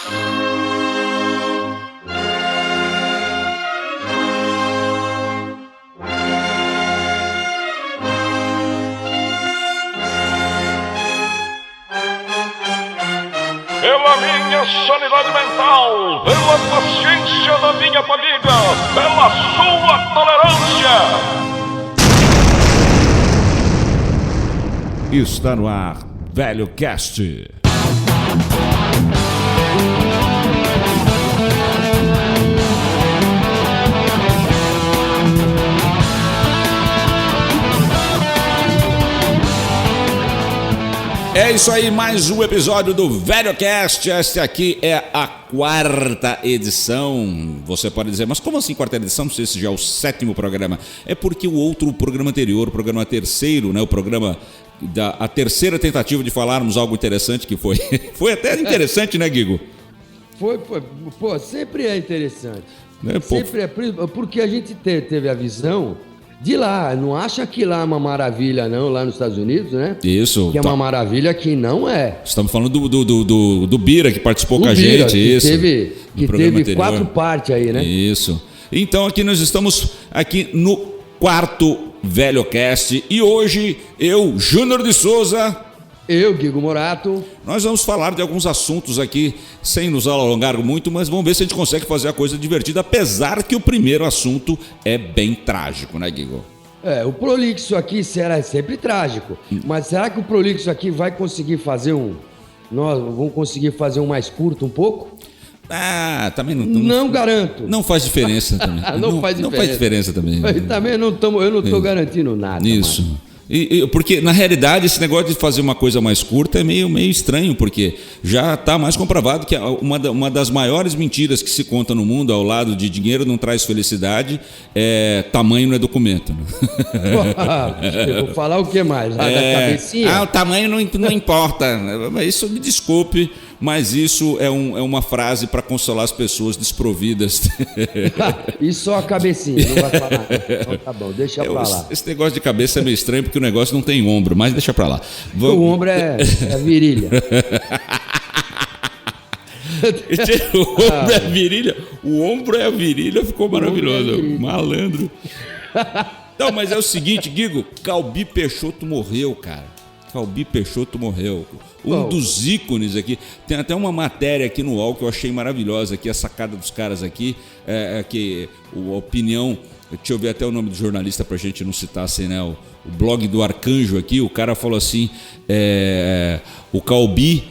Pela minha sanidade mental, pela paciência da minha família, pela sua tolerância. Está no ar, Velho Cast. É isso aí, mais um episódio do Velho Cast. Esta aqui é a quarta edição. Você pode dizer, mas como assim quarta edição? Não sei se já é o sétimo programa. É porque o outro programa anterior, o programa terceiro, né? O programa a terceira tentativa de falarmos algo interessante que foi. Foi até interessante, né, Guigo? Foi, pô, sempre é interessante. Sempre é, porque a gente teve a visão de lá, não acha que lá é uma maravilha não, lá nos Estados Unidos, né? Isso. Que é uma maravilha que não é. Estamos falando do Bira, que participou com a Bira, gente, que isso. Teve 4 partes aí, né? Isso. Então aqui nós estamos aqui no quarto VelhoCast e hoje eu, Júnior de Souza... Eu, Guigo Morato. Nós vamos falar de alguns assuntos aqui, sem nos alongar muito, mas vamos ver se a gente consegue fazer a coisa divertida, apesar que o primeiro assunto é bem trágico, né, Guigo? O prolixo aqui será sempre trágico, mas será que o prolixo aqui vai conseguir fazer nós vamos conseguir fazer um mais curto um pouco? Também não garanto. Não faz diferença também. Não faz diferença também. Eu não estou garantindo nada. Isso. Porque, na realidade, esse negócio de fazer uma coisa mais curta é meio estranho, porque já está mais comprovado que uma das maiores mentiras que se conta no mundo, ao lado de dinheiro não traz felicidade, é tamanho não é documento. Eu vou falar o que mais? Da cabecinha? O tamanho não importa. Isso, me desculpe, mas isso é uma frase para consolar as pessoas desprovidas. E só a cabecinha, não vai falar. Então tá bom, deixa pra lá. Esse negócio de cabeça é meio estranho porque o negócio não tem ombro, mas deixa pra lá. O ombro é a virilha. O ombro é a virilha? O ombro é a virilha, ficou maravilhoso. Malandro. Não, mas é o seguinte, Guigo, Calbi Peixoto morreu, cara. Calbi Peixoto morreu. Dos ícones aqui. Tem até uma matéria aqui no UOL que eu achei maravilhosa, aqui, a sacada dos caras aqui, que a opinião... Deixa eu ver até o nome do jornalista pra gente não citar assim, né? O blog do Arcanjo aqui, o cara falou assim, o Calbi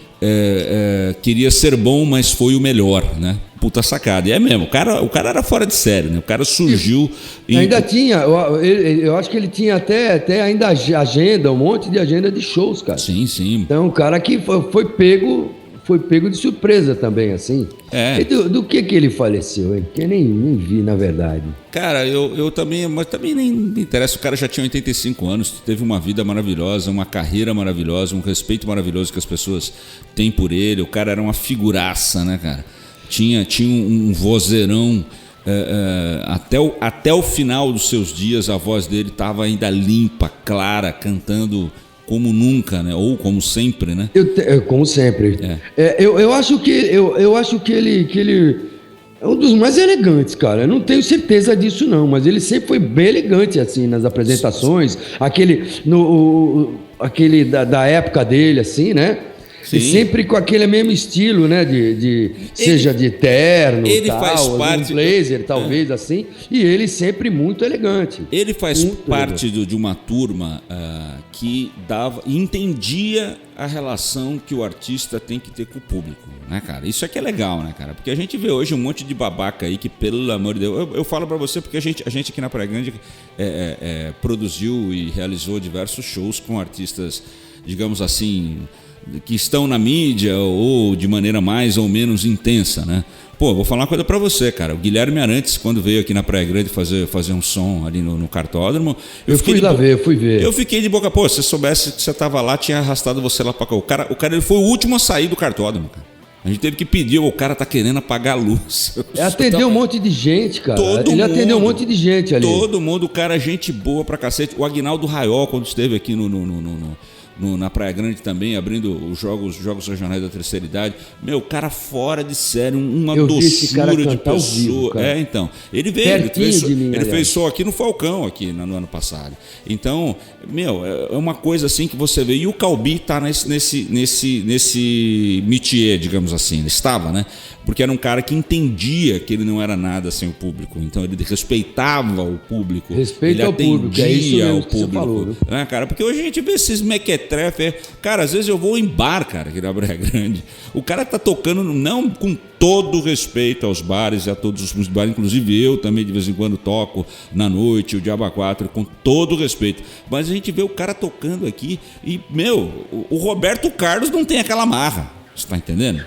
queria ser bom, mas foi o melhor, né? Puta sacada. E é mesmo, o cara era fora de série, né? O cara surgiu... Ainda tinha, eu acho que ele tinha até ainda agenda, um monte de agenda de shows, cara. Sim. Então, o cara que foi pego de surpresa também, assim. E do que ele faleceu, hein? Que eu nem vi, na verdade. Cara, eu também, mas também nem me interessa. O cara já tinha 85 anos, teve uma vida maravilhosa, uma carreira maravilhosa, um respeito maravilhoso que as pessoas têm por ele. O cara era uma figuraça, né, cara? Tinha um vozeirão. Até o final dos seus dias, a voz dele estava ainda limpa, clara, cantando... como nunca, né? Ou como sempre, né? Como sempre. Eu acho que ele é um dos mais elegantes, cara. Eu não tenho certeza disso não, mas ele sempre foi bem elegante assim nas apresentações, aquele da época dele, assim, né? Sim. E sempre com aquele mesmo estilo, né? Seja de terno, ele tal, faz parte, um blazer, talvez assim. E ele sempre muito elegante. Ele faz parte de uma turma que entendia a relação que o artista tem que ter com o público, né, cara? Isso é que é legal, né, cara? Porque a gente vê hoje um monte de babaca aí que, pelo amor de Deus... Eu falo pra você porque a gente aqui na Praia Grande produziu e realizou diversos shows com artistas, digamos assim... que estão na mídia ou de maneira mais ou menos intensa, né? Pô, vou falar uma coisa pra você, cara. O Guilherme Arantes, quando veio aqui na Praia Grande fazer um som ali no cartódromo... Eu fui ver. Eu fiquei de boca... Pô, se você soubesse que você tava lá, tinha arrastado você lá pra cá. O cara ele foi o último a sair do cartódromo, cara. A gente teve que pedir, o cara tá querendo apagar a luz. Atendeu um monte de gente, cara. Atendeu um monte de gente ali. Todo mundo, o cara, gente boa pra cacete. O Aguinaldo Raiol, quando esteve aqui na Praia Grande também, abrindo os jogos regionais da terceira idade. Meu, cara fora de série, uma doçura de pessoa. Então. Ele veio, ele fez show aqui no Falcão, aqui no ano passado. Então, meu, é uma coisa assim que você vê. E o Calbi tá nesse métier, digamos assim. Ele estava, né? Porque era um cara que entendia que ele não era nada sem o público. Então ele respeitava o público. Ele atendia ao público. Falou, né, cara? Porque hoje a gente vê esses mequetrefe. Cara, às vezes eu vou em bar, cara, aqui na Praia Grande. O cara tá tocando, não com todo respeito aos bares e a todos os bares. Inclusive eu também de vez em quando toco na noite, o Diaba 4, com todo respeito. Mas a gente vê o cara tocando aqui e, meu, o Roberto Carlos não tem aquela marra. Você tá entendendo?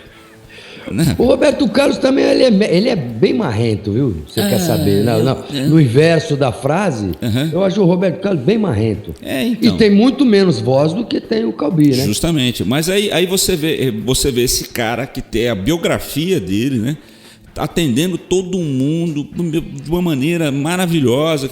O Roberto Carlos também ele é bem marrento, viu? Você quer saber? No inverso da frase, eu acho o Roberto Carlos bem marrento. Então. E tem muito menos voz do que tem o Calbi, né? Justamente. Mas aí você vê esse cara que tem a biografia dele, né? Atendendo todo mundo de uma maneira maravilhosa.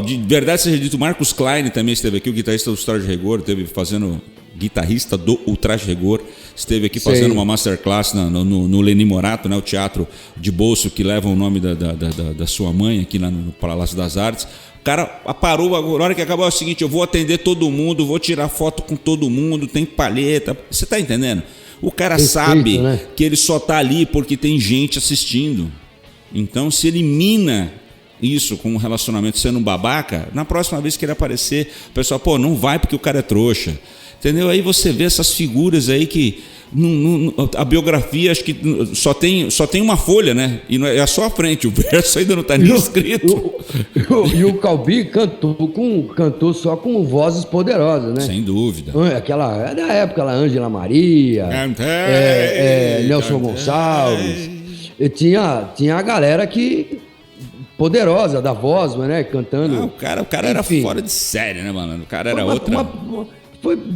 De verdade seja dito, o Marcos Klein também esteve aqui, o guitarrista do Traje Rigor, esteve fazendo... guitarrista do Ultraje Rigor, esteve aqui fazendo uma masterclass no Leni Morato, né, o teatro de bolso que leva o nome da sua mãe aqui no Palácio das Artes. O cara parou, na hora que acabou é o seguinte: eu vou atender todo mundo, vou tirar foto com todo mundo, tem palheta. Você tá entendendo? O cara sabe, né, que ele só tá ali porque tem gente assistindo. Então se elimina isso com um relacionamento sendo um babaca, na próxima vez que ele aparecer, o pessoal, não vai porque o cara é trouxa. Entendeu? Aí você vê essas figuras aí que a biografia acho que só tem uma folha, né? E é só a frente, o verso ainda não está nem escrito. E o Calbi cantou só com vozes poderosas, né? Sem dúvida. Aquela da época, Ângela Maria, Nelson Gonçalves. E tinha a galera que poderosa da voz, né? Cantando. O cara era fora de série, né, mano? O cara era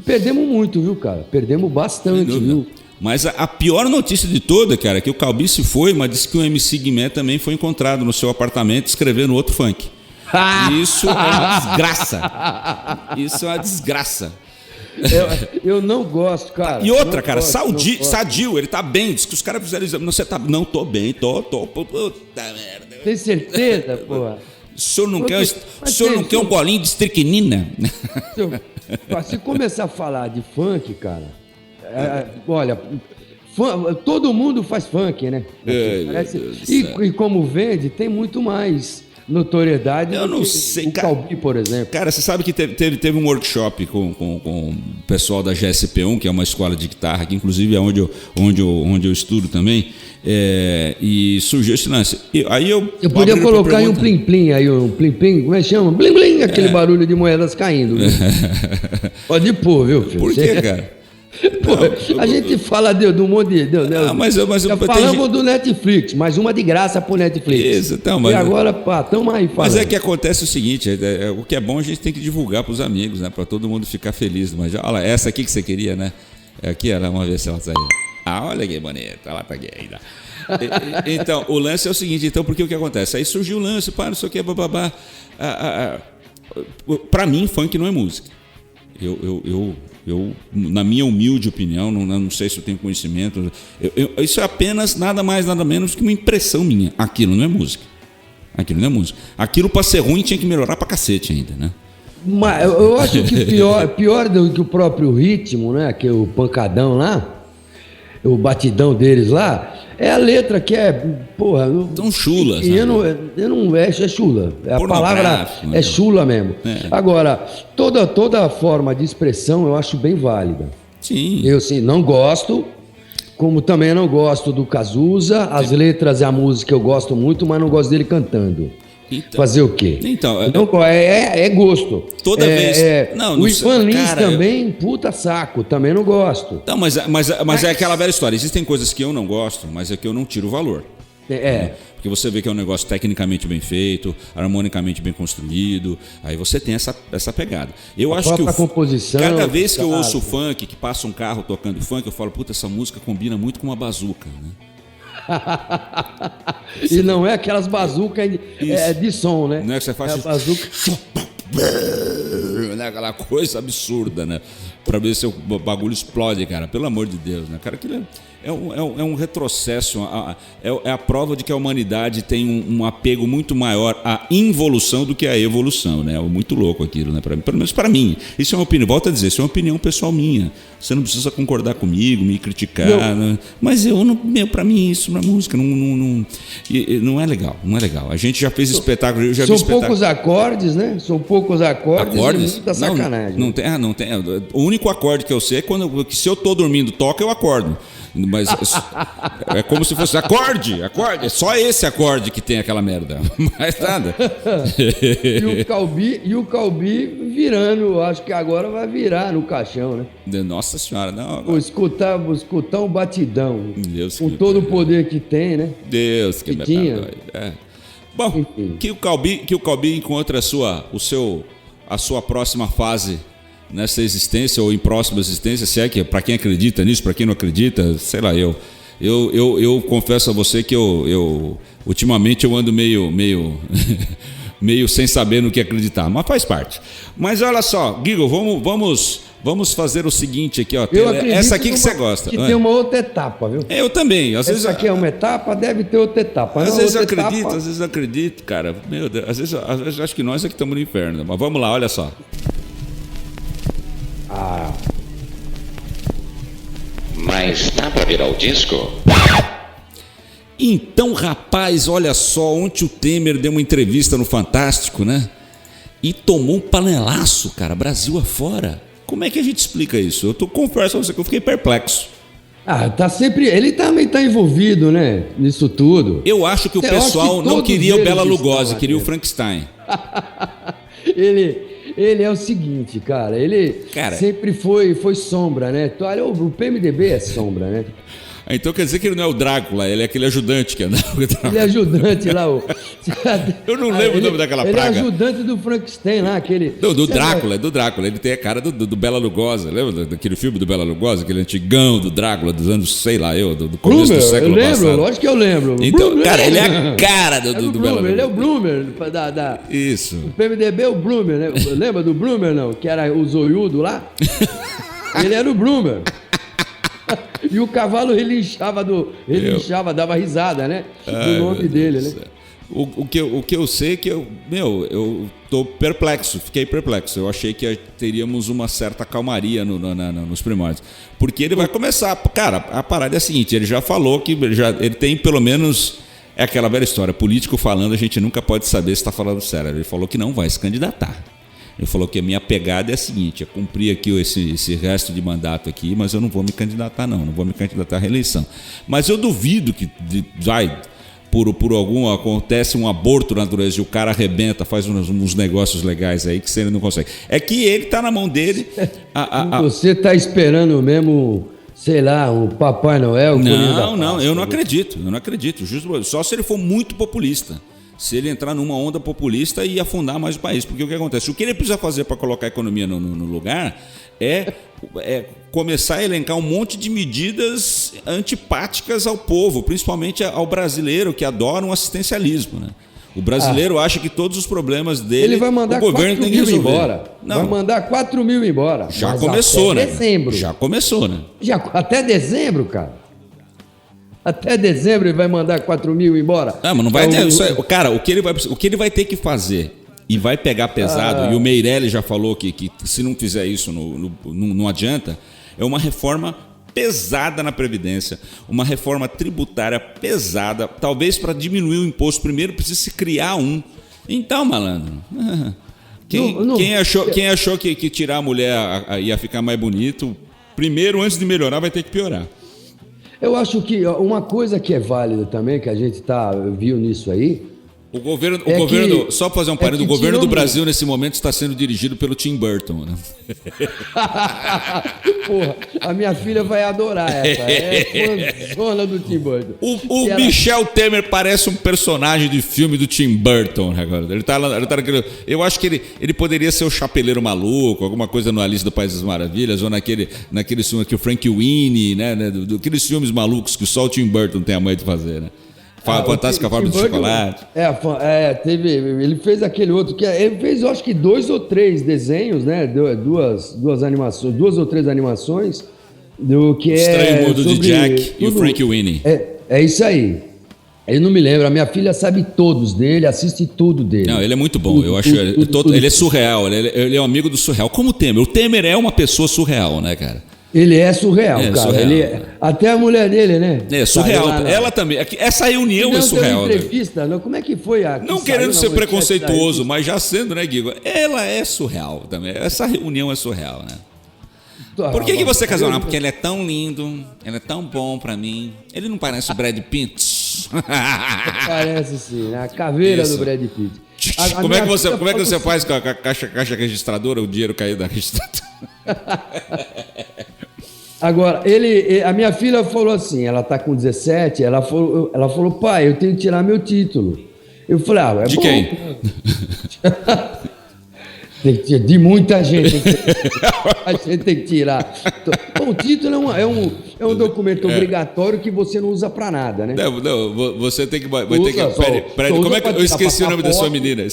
Perdemos muito, viu, cara? Perdemos bastante, viu? Mas a pior notícia de toda, cara, é que o Calbi se foi, mas disse que o MC Guimé também foi encontrado no seu apartamento escrevendo outro funk. Isso é uma desgraça. Isso é uma desgraça. Eu não gosto, cara. E outra, cara, Sadio, ele tá bem. Diz que os caras fizeram exame. Não, tô bem, tô. Puta merda. Tem certeza, porra? O senhor não quer um bolinho de estricnina? Se começar a falar de funk, cara, olha, todo mundo faz funk, né? E como vende, tem muito mais notoriedade. Eu não sei, o Calbi, por exemplo. Cara, você sabe que teve um workshop com o pessoal da GSP1, que é uma escola de guitarra, que inclusive é onde eu estudo também. E surgiu esse lance. Eu podia colocar aí um plim-plim, como é que chama? Blim-blim, aquele barulho de moedas caindo. Pode pôr, viu, filho? Por quê, cara? A gente fala de um monte de... Já falamos do Netflix, mais uma de graça pro Netflix. Isso, então, e agora, estamos aí falando. Mas é que acontece o seguinte, o que é bom a gente tem que divulgar pros amigos, né? Pra todo mundo ficar feliz. Mas olha, essa aqui que você queria, né? Aqui, vamos ver se ela saiu. Olha que bonita, ela tá aqui ainda. Então, o lance é o seguinte, porque o que acontece? Aí surgiu o lance, não sei o que, bababá. Pra mim, funk não é música. Eu, na minha humilde opinião, não sei se eu tenho conhecimento, isso é apenas nada mais, nada menos que uma impressão minha. Aquilo não é música. Aquilo pra ser ruim tinha que melhorar pra cacete ainda, né? Mas eu acho que pior do que o próprio ritmo, né? Que é o pancadão lá, o batidão deles lá, é a letra que é, porra... Tão chula, sabe? É chula. A palavra é chula mesmo. Agora, toda forma de expressão eu acho bem válida. Sim. Eu, assim, não gosto, como também não gosto do Cazuza. As letras e a música eu gosto muito, mas não gosto dele cantando. Então, fazer o quê? Então, é gosto. Toda vez. O Ivan Lins também, puta saco, também não gosto. Não, mas é aquela velha história. Existem coisas que eu não gosto, mas é que eu não tiro o valor. Porque você vê que é um negócio tecnicamente bem feito, harmonicamente bem construído. Aí você tem essa pegada. Eu acho que composição, cada vez que eu ouço funk, que passa um carro tocando funk, eu falo, puta, essa música combina muito com uma bazuca, né? E não é aquelas bazucas de som, né? Não é que você faz... né? Aquela coisa absurda, né? Pra ver se o bagulho explode, cara. Pelo amor de Deus, né? Cara, aquilo é um retrocesso. É a prova de que a humanidade tem um apego muito maior à involução do que à evolução, né? É muito louco aquilo, né? Pelo menos para mim. Isso é uma opinião, volto a dizer, isso é uma opinião pessoal minha. Você não precisa concordar comigo, me criticar, né? Mas para mim isso na música não é legal, não é legal. A gente já fez espetáculo, eu já vi espetáculo. São poucos acordes, né? São poucos acordes. Muita sacanagem. Não tem. O único acorde que eu sei é que se eu tô dormindo, toca, eu acordo. Mas é como se fosse acorde. É só esse acorde que tem aquela merda. Mais nada. E o Calbi virando, acho que agora vai virar no caixão, né? Nossa senhora, não. Agora... Vou escutar um batidão. Deus com todo o poder que tem, né? Deus que me tinha. Bom, que o Calbi encontre a sua próxima fase nessa existência ou em próxima existência, se é que para quem acredita nisso, para quem não acredita, sei lá, eu confesso a você que eu ultimamente eu ando meio sem saber no que acreditar, mas faz parte. Mas olha só, Guigo, vamos fazer o seguinte aqui, ó. Essa aqui que você gosta. Que tem uma outra etapa, viu? Eu também. Às vezes aqui é uma etapa, deve ter outra etapa. Às vezes eu acredito, cara. Meu Deus, às vezes acho que nós é que estamos no inferno. Mas vamos lá, olha só. Mas dá pra virar o disco? Então, rapaz, olha só, ontem o Temer deu uma entrevista no Fantástico, né? E tomou um panelaço, cara, Brasil afora. Como é que a gente explica isso? Confesso a você que eu fiquei perplexo. Tá sempre. Ele também tá envolvido, né? Nisso tudo. Eu acho que o pessoal não queria o Bela Lugosi, queria o Frankenstein. Ele é o seguinte, cara, sempre foi sombra, né? O PMDB é sombra, né? Então quer dizer que ele não é o Drácula, ele é aquele ajudante que andava. Ele é ajudante lá. Eu não lembro o nome daquela praga. Ele é ajudante do Frankenstein lá, aquele... Do Drácula, ele tem a cara do Bela Lugosi, lembra daquele filme do Bela Lugosi, aquele antigão do Drácula dos anos, sei lá, do começo do século passado. Eu lembro, lógico que eu lembro. Então, Bloomer, cara, ele é a cara do Bela Lugosi. Ele é o Bloomer Isso. O PMDB é o Bloomer, né? Lembra do Bloomer, não? Que era o zoiudo lá? Ele era o Bloomer. E o cavalo relinchava, dava risada, né? Do nome dele, né? O que eu sei é que eu tô perplexo, fiquei perplexo. Eu achei que teríamos uma certa calmaria nos primórdios. Porque ele vai começar. Cara, a parada é a seguinte: ele já falou que ele tem pelo menos. É aquela velha história, político falando, a gente nunca pode saber se está falando sério. Ele falou que não vai se candidatar. Ele falou que a minha pegada é a seguinte: é cumprir aqui esse resto de mandato aqui, mas eu não vou me candidatar não vou me candidatar à reeleição. Mas eu duvido que por algum acontece um aborto na natureza e o cara arrebenta, faz uns negócios legais aí que ele não consegue. É que ele tá na mão dele. Você tá esperando mesmo, sei lá, um Papai Noel? Não, eu não acredito. Só se ele for muito populista. Se ele entrar numa onda populista e afundar mais o país. Porque o que acontece? O que ele precisa fazer para colocar a economia no lugar é começar a elencar um monte de medidas antipáticas ao povo, principalmente ao brasileiro, que adora um assistencialismo, né? O brasileiro acha que todos os problemas dele, ele vai mandar o governo tem que resolver. Embora. Não. Vai mandar 4 mil embora. Já começou, né? Dezembro. Já começou, né? Até dezembro, cara. Até dezembro ele vai mandar 4 mil embora. Mas não vai ter. Cara, o que ele vai ter que fazer e vai pegar pesado, e o Meirelles já falou que se não fizer isso não adianta, é uma reforma pesada na Previdência, uma reforma tributária pesada, talvez para diminuir o imposto. Primeiro precisa se criar um. Então, malandro, quem achou que tirar a mulher ia ficar mais bonito, primeiro, antes de melhorar, vai ter que piorar. Eu acho que uma coisa que é válida também, que a gente viu nisso aí... O governo, só para fazer um parênteses, o governo do Brasil nesse momento está sendo dirigido pelo Tim Burton, né? Porra, a minha filha vai adorar essa. É fãzona do Tim Burton. O Michel Temer parece um personagem de filme do Tim Burton, né, agora. Ele tá naquele, eu acho que ele poderia ser o Chapeleiro Maluco, alguma coisa no Alice do País das Maravilhas, ou naquele filme que o Frank Winnie, né, aqueles filmes malucos que só o Tim Burton tem a mãe de fazer, né? Fantástica Fábrica de Chocolate. Ele fez aquele outro, ele fez, eu acho que 2 ou 3 desenhos, né? Duas animações, 2 ou 3 animações do que Estranho Mundo de Jack e o Frank Winnie. É isso aí. Eu não me lembro, a minha filha sabe todos dele, assiste tudo dele. Não, ele é muito bom, eu acho. Ele é surreal, ele é um amigo do surreal. Como o Temer. O Temer é uma pessoa surreal, né, cara? Ele é surreal, cara. Surreal. Até a mulher dele, né? É surreal. Ela também. Essa reunião é surreal. Entrevista, né? Como é que foi a? Não querendo ser preconceituoso, mas já sendo, né, Guigo? Ela é surreal também. Essa reunião é surreal, né? Por que você casou? Não, porque ele é tão lindo, ele é tão bom pra mim. Ele não parece o Brad Pitt? Parece sim, a caveira do Brad Pitt. Como é que você faz com a caixa registradora, o dinheiro cair da registradora? Agora, a minha filha falou assim, ela tá com 17, ela falou, pai, eu tenho que tirar meu título. Eu falei, de bom. Quem? De muita gente. A gente tem que tirar. Bom, o título é um documento obrigatório que você não usa pra nada, né? Não, você tem que... Peraí, como é que... Eu esqueci o nome da sua menina.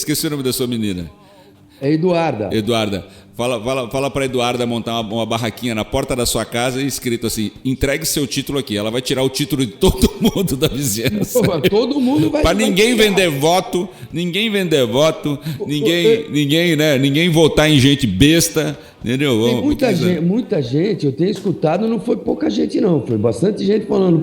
É Eduarda. Fala pra Eduarda montar uma barraquinha na porta da sua casa e escrito assim, entregue seu título aqui. Ela vai tirar o título de todo mundo da vizinhança. Todo mundo vai... Pra ninguém vender voto, ninguém votar em gente besta, entendeu? Tem muita gente, eu tenho escutado, não foi pouca gente não, foi bastante gente falando,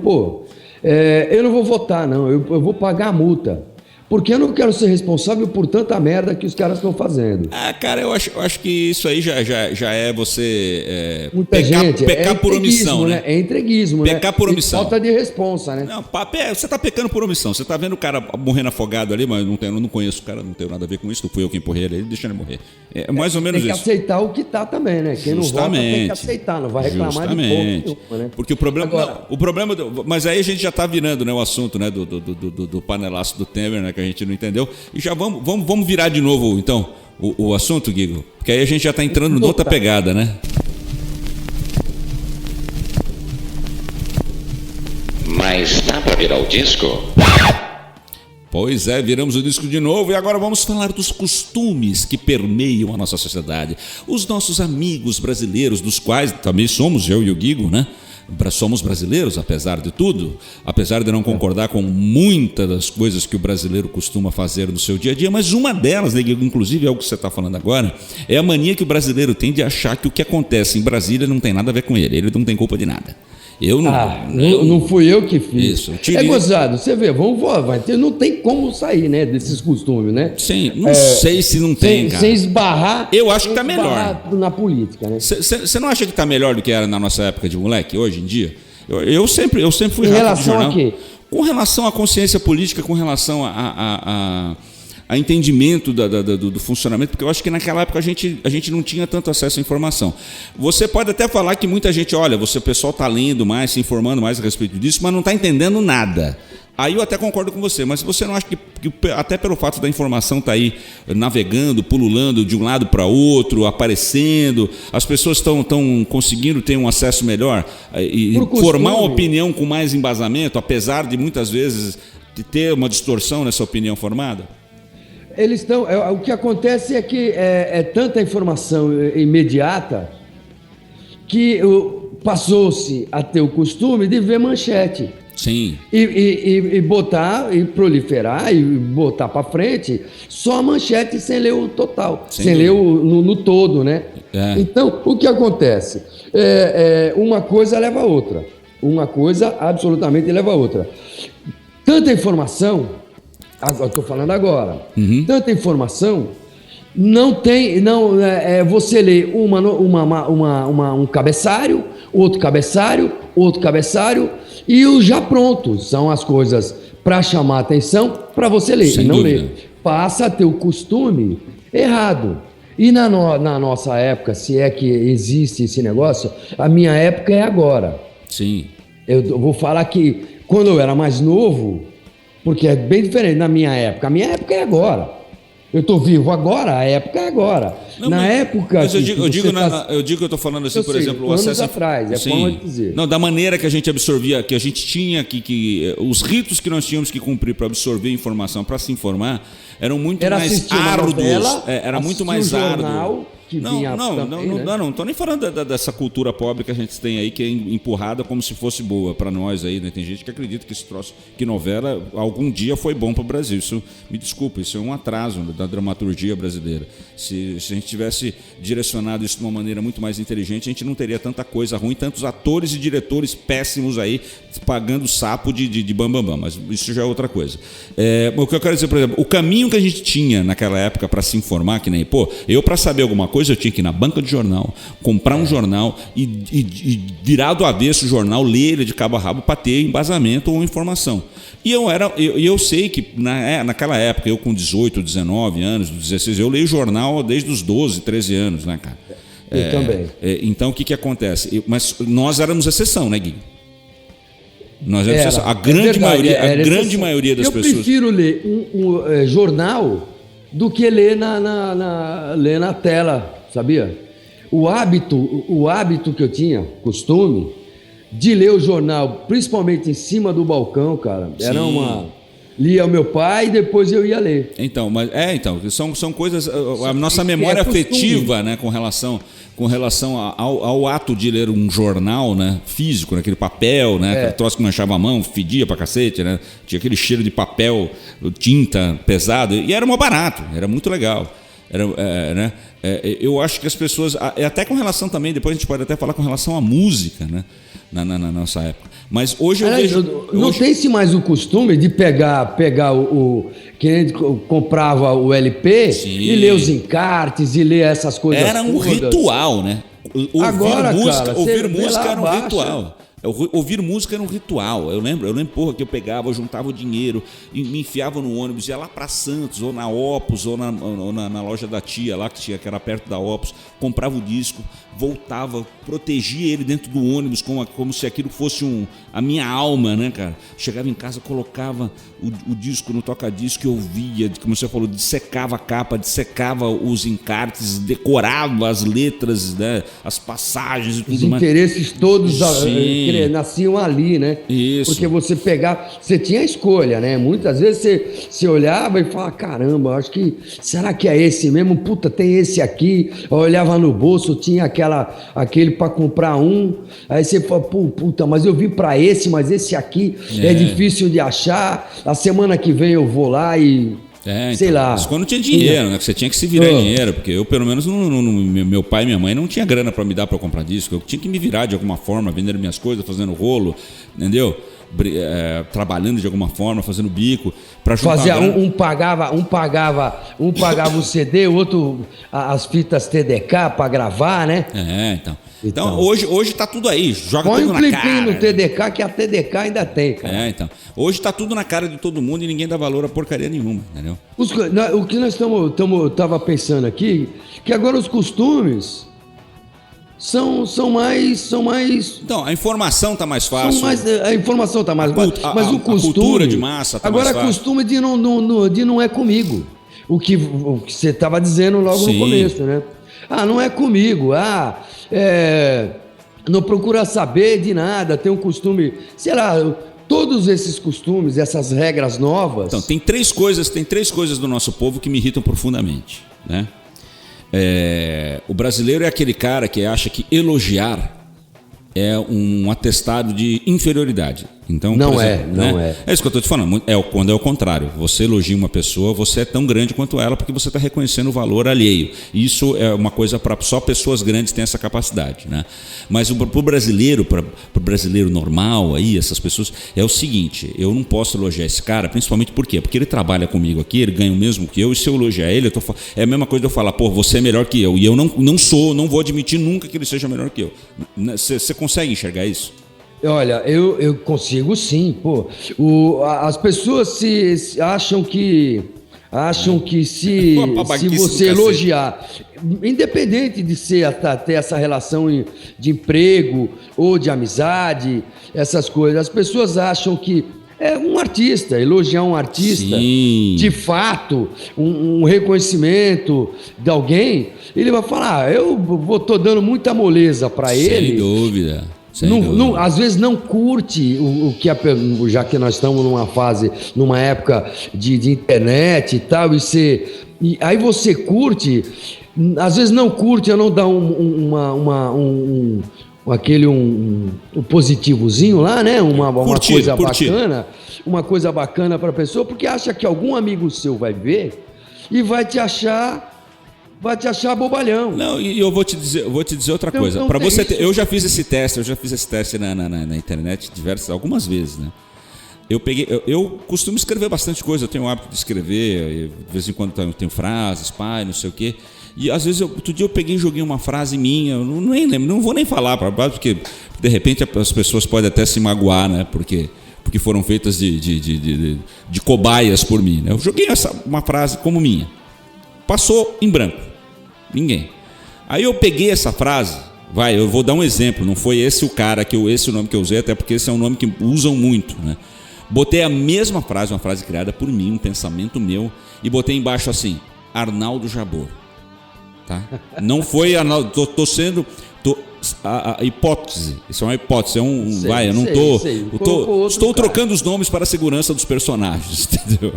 eu não vou votar não, eu vou pagar a multa. Porque eu não quero ser responsável por tanta merda que os caras estão fazendo. Cara, eu acho que isso aí já é você pecar por omissão, né? É entreguismo, né? Pecar por omissão. Falta de responsa, né? Não, você tá pecando por omissão. Você tá vendo o cara morrendo afogado ali, mas eu não conheço o cara, não tenho nada a ver com isso, não fui eu que empurrei ele, deixa ele morrer. É mais ou menos isso. Tem que aceitar o que tá também, né? Quem não vota tem que aceitar, não vai reclamar de pouco, né? Porque o problema... Mas aí a gente já tá virando, né, o assunto, né, do panelaço do Temer, né, que a gente não entendeu. E já vamos virar de novo, então, o assunto, Guigo. Porque aí a gente já está entrando noutra pegada, né? Mas dá para virar o disco? Pois é, viramos o disco de novo e agora vamos falar dos costumes que permeiam a nossa sociedade. Os nossos amigos brasileiros, dos quais também somos eu e o Guigo, né? Somos brasileiros, apesar de tudo, apesar de não concordar com muitas das coisas que o brasileiro costuma fazer no seu dia a dia, mas uma delas, né, inclusive é o que você está falando agora, é a mania que o brasileiro tem de achar que o que acontece em Brasília não tem nada a ver com ele não tem culpa de nada. Não fui eu que fiz. Isso, gozado, você vê, não tem como sair, né, desses costumes, né? Sim, não sei se não tem, cara. Sem esbarrar. Eu acho que tá melhor na política, né? Você não acha que tá melhor do que era na nossa época de moleque, hoje em dia? Eu sempre fui rato de jornal. Em relação a quê? Com relação à consciência política, com relação a entendimento do funcionamento, porque eu acho que naquela época a gente não tinha tanto acesso à informação. Você pode até falar que muita gente, olha, o pessoal está lendo mais, se informando mais a respeito disso, mas não está entendendo nada. Aí eu até concordo com você, mas você não acha que até pelo fato da informação estar aí navegando, pululando de um lado para outro, aparecendo, as pessoas estão conseguindo ter um acesso melhor e formar uma opinião com mais embasamento, apesar de muitas vezes de ter uma distorção nessa opinião formada? Eles estão. O que acontece é que é tanta informação imediata que passou-se a ter o costume de ver manchete. Sim. E botar, e proliferar, e botar para frente só a manchete sem ler o total, sem ler no todo, né? Então, o que acontece? Uma coisa leva a outra. Uma coisa absolutamente leva a outra. Tanta informação. Estou falando agora. Tanta informação, você lê um cabeçário, outro cabeçário, e os já prontos são as coisas para chamar a atenção para você ler. Sem e não dúvida. ler. Passa a ter o costume errado. E na nossa época, se é que existe esse negócio, a minha época é agora. Sim. Eu vou falar que quando eu era mais novo, porque é bem diferente da minha época. A minha época é agora. Eu tô vivo agora, a época é agora. Não, na época. Mas eu que digo, que eu tô falando assim, Eu por sei, exemplo, o anos acesso. atrás, é forma de dizer. Não, da maneira que a gente absorvia, que a gente tinha os ritos que nós tínhamos que cumprir para absorver informação, para se informar, eram muito mais árduos. Era muito mais árduo. Não tô nem falando dessa cultura pobre que a gente tem aí, que é empurrada como se fosse boa para nós aí, né? Tem gente que acredita que esse troço, que novela algum dia foi bom para o Brasil. Isso, me desculpa, isso é um atraso da dramaturgia brasileira. Se a gente tivesse direcionado isso de uma maneira muito mais inteligente, a gente não teria tanta coisa ruim, tantos atores e diretores péssimos aí pagando sapo de bambambam, mas isso já é outra coisa. O que eu quero dizer, por exemplo, o caminho que a gente tinha naquela época para se informar, que nem, eu para saber alguma coisa, eu tinha que ir na banca de jornal, comprar um jornal e virar do avesso o jornal, ler ele de cabo a rabo para ter embasamento ou informação. E eu sei que naquela época, eu com 18, 19 anos, 16, eu leio jornal desde os 12, 13 anos, né, cara? Eu também. Então, o que acontece? Mas nós éramos exceção, né, Gui? Nós éramos exceção. A grande maioria das pessoas... Eu prefiro ler um jornal do que ler ler na tela, sabia? O hábito que eu tinha, costume, de ler o jornal, principalmente em cima do balcão, cara, era lia o meu pai e depois eu ia ler. Então, são coisas, a nossa memória afetiva, né, com relação ao ato de ler um jornal, né, físico, naquele papel, né, aquele troço que manchava a mão, fedia pra cacete, né, tinha aquele cheiro de papel, tinta pesado, e era mó barato, era muito legal. Eu acho que as pessoas, até com relação também, depois a gente pode até falar com relação à música, né, na nossa época. Mas hoje eu vejo... Não tem-se mais o costume de pegar que a gente comprava o LP e ler os encartes e ler essas coisas. Era um ritual, né? Ouvir música era um ritual. Ouvir música era um ritual. Eu lembro, que eu pegava, eu juntava o dinheiro e me enfiava no ônibus, ia lá para Santos, ou na Opus, ou na loja da tia lá, que era perto da Opus, comprava o disco, voltava, protegia ele dentro do ônibus como se aquilo fosse a minha alma, né, cara? Chegava em casa, colocava o disco no toca-disco e ouvia, como você falou, dissecava a capa, dissecava os encartes, decorava as letras, né, as passagens e tudo mais. Os interesses todos nasciam ali, né? Isso. Porque você tinha a escolha, né? Muitas vezes você olhava e falava, caramba, acho que, será que é esse mesmo? Puta, tem esse aqui. Eu olhava no bolso, tinha aquele para comprar um. Aí você fala, puta, mas eu vi para esse, mas esse aqui é difícil de achar. A semana que vem eu vou lá e... sei lá. Mas quando tinha dinheiro, né? Você tinha que se virar dinheiro, porque eu, pelo menos, meu pai e minha mãe não tinha grana para me dar para comprar disco. Eu tinha que me virar de alguma forma, vendendo minhas coisas, fazendo rolo, entendeu? Trabalhando de alguma forma, fazendo bico para juntar. Um pagava o CD, o outro as fitas TDK para gravar, né? Então hoje tá tudo aí, joga põe tudo na cara. Põe um clipinho no TDK, que a TDK ainda tem, cara. Então. Hoje tá tudo na cara de todo mundo e ninguém dá valor a porcaria nenhuma, entendeu? O que nós tava pensando aqui, que agora os costumes são mais... Então, a informação tá mais fácil. A informação tá mais fácil, mas o costume... A cultura de massa tá mais fácil. Agora, costume de não é comigo. O que você estava dizendo logo no começo, né? Não é comigo. Não procura saber de nada, tem um costume... Sei lá, todos esses costumes, essas regras novas... Então, tem três coisas do nosso povo que me irritam profundamente, né? O brasileiro é aquele cara que acha que elogiar é um atestado de inferioridade. Então, não por exemplo, não é. É isso que eu estou te falando. Quando é o contrário. Você elogia uma pessoa, você é tão grande quanto ela porque você está reconhecendo o valor alheio. Isso é uma coisa para só pessoas grandes têm essa capacidade, né? Mas para o brasileiro normal, aí, essas pessoas, é o seguinte: eu não posso elogiar esse cara, principalmente por quê? Porque ele trabalha comigo aqui, ele ganha o mesmo que eu, e se eu elogiar ele, é a mesma coisa de eu falar, você é melhor que eu. E eu não vou admitir nunca que ele seja melhor que eu. Você consegue enxergar isso? Olha, eu consigo sim, as pessoas acham que se você elogiar, independente de ter essa relação de emprego ou de amizade, essas coisas, as pessoas acham que é um artista, elogiar um artista, Sim. de fato, um reconhecimento de alguém, ele vai falar, tô dando muita moleza para ele. Sem dúvida. Às vezes não curte o que já que nós estamos numa época de internet e tal, e aí você curte, às vezes não curte, eu não dá um positivozinho lá, né? Uma coisa bacana, uma coisa bacana para a pessoa, porque acha que algum amigo seu vai ver e vai te achar bobalhão. Não, e eu vou te dizer outra coisa. Para você eu já fiz esse teste na internet algumas vezes, né? Eu costumo escrever bastante coisa, eu tenho o hábito de escrever, de vez em quando eu tenho frases, não sei o quê. E às vezes, outro dia eu peguei e joguei uma frase minha, eu nem lembro, não vou nem falar, porque de repente as pessoas podem até se magoar, né? Porque foram feitas de cobaias por mim, né? Eu joguei uma frase como minha, passou em branco, ninguém. Aí eu peguei essa frase, eu vou dar um exemplo, não foi esse o nome que eu usei, até porque esse é um nome que usam muito, né? Botei a mesma frase, uma frase criada por mim, um pensamento meu, e botei embaixo assim, Arnaldo Jabor. Tá? Não foi Arnaldo, a hipótese, isso é uma hipótese, estou trocando os nomes para a segurança dos personagens, entendeu?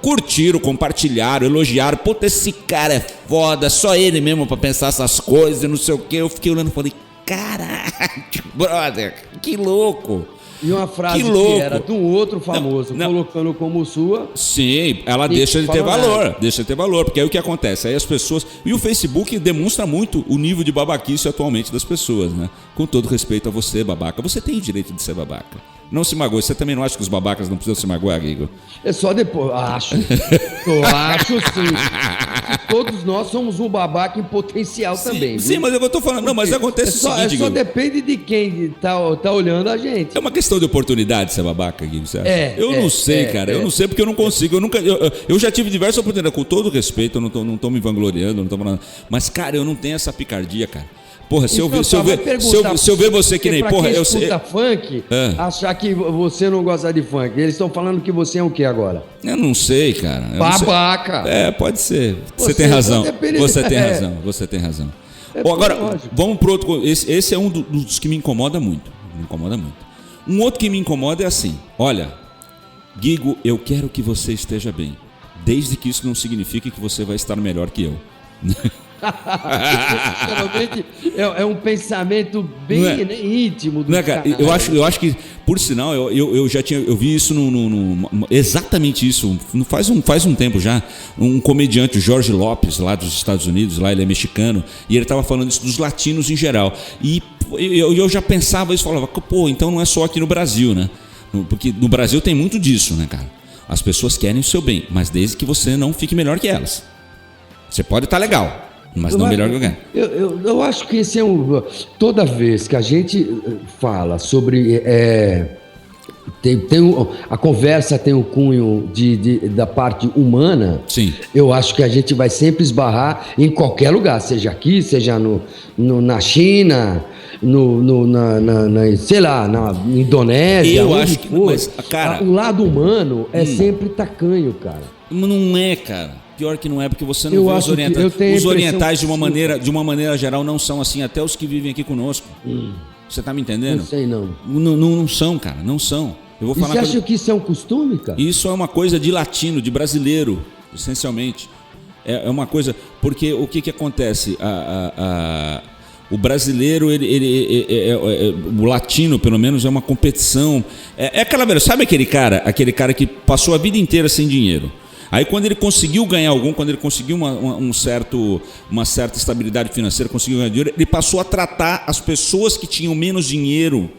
Curtiram, compartilharam, elogiaram, puta, esse cara é foda, só ele mesmo para pensar essas coisas, não sei o que. Eu fiquei olhando e falei, caralho, brother, que louco. E uma frase que era de um outro famoso, colocando como sua. Sim, ela deixa de ter valor, porque aí o que acontece? Aí as pessoas. E o Facebook demonstra muito o nível de babaquice atualmente das pessoas, né? Com todo respeito a você, babaca. Você tem o direito de ser babaca. Não se magoe. Você também não acha que os babacas não precisam se magoar, Guigo? É só depois. Acho. Eu acho sim. Todos nós somos um babaca em potencial também. Sim, mas eu tô falando. Não, mas acontece o seguinte, só depende de quem tá olhando a gente. É uma questão de oportunidade ser babaca, Guigo, você acha? Eu não sei, cara. Eu não sei porque eu não consigo. Eu já tive diversas oportunidades. Com todo respeito, eu não tô me vangloriando, não tô falando. Mas, cara, eu não tenho essa picardia, cara. Porra, se eu ver você que nem... Porra, eu sei... funk, achar que você não gosta de funk. Eles estão falando que você é o que agora? Eu não sei, cara. Babaca. Pode ser. Você tem razão. Você tem razão. Agora, vamos pro outro... Esse é um dos que me incomoda muito. Um outro que me incomoda é assim. Olha, Guigo, eu quero que você esteja bem. Desde que isso não signifique que você vai estar melhor que eu. Sinceramente, é um pensamento bem íntimo do cara. Eu acho que, por sinal, eu vi isso exatamente isso. Faz um tempo já. Um comediante, o Jorge Lopes, lá dos Estados Unidos, lá ele é mexicano, e ele estava falando isso dos latinos em geral. E eu já pensava isso, falava, pô, então não é só aqui no Brasil, né? Porque no Brasil tem muito disso, né, cara? As pessoas querem o seu bem, mas desde que você não fique melhor que elas. Você pode estar legal, mas não melhor que alguém. Eu acho que esse é toda vez que a gente fala sobre... a conversa tem o cunho da parte humana. Sim. Eu acho que a gente vai sempre esbarrar em qualquer lugar, seja aqui, seja na China, sei lá, na Indonésia. Eu acho que... Mas, cara, o lado humano é sempre tacanho, cara. Não é, cara. Pior que não é, porque você não vê os orientais. Os orientais, de uma maneira geral, não são assim, até os que vivem aqui conosco. Você tá me entendendo? Não sei, não. Não são, cara, não são. Eu vou falar. Você acha que isso é um costume, cara? Isso é uma coisa de latino, de brasileiro, essencialmente. É uma coisa... Porque o que acontece? O brasileiro, o latino, pelo menos, é uma competição. É aquela velha... Sabe aquele cara que passou a vida inteira sem dinheiro? Aí quando ele conseguiu ganhar quando ele conseguiu uma certa estabilidade financeira, conseguiu ganhar dinheiro, ele passou a tratar as pessoas que tinham menos dinheiro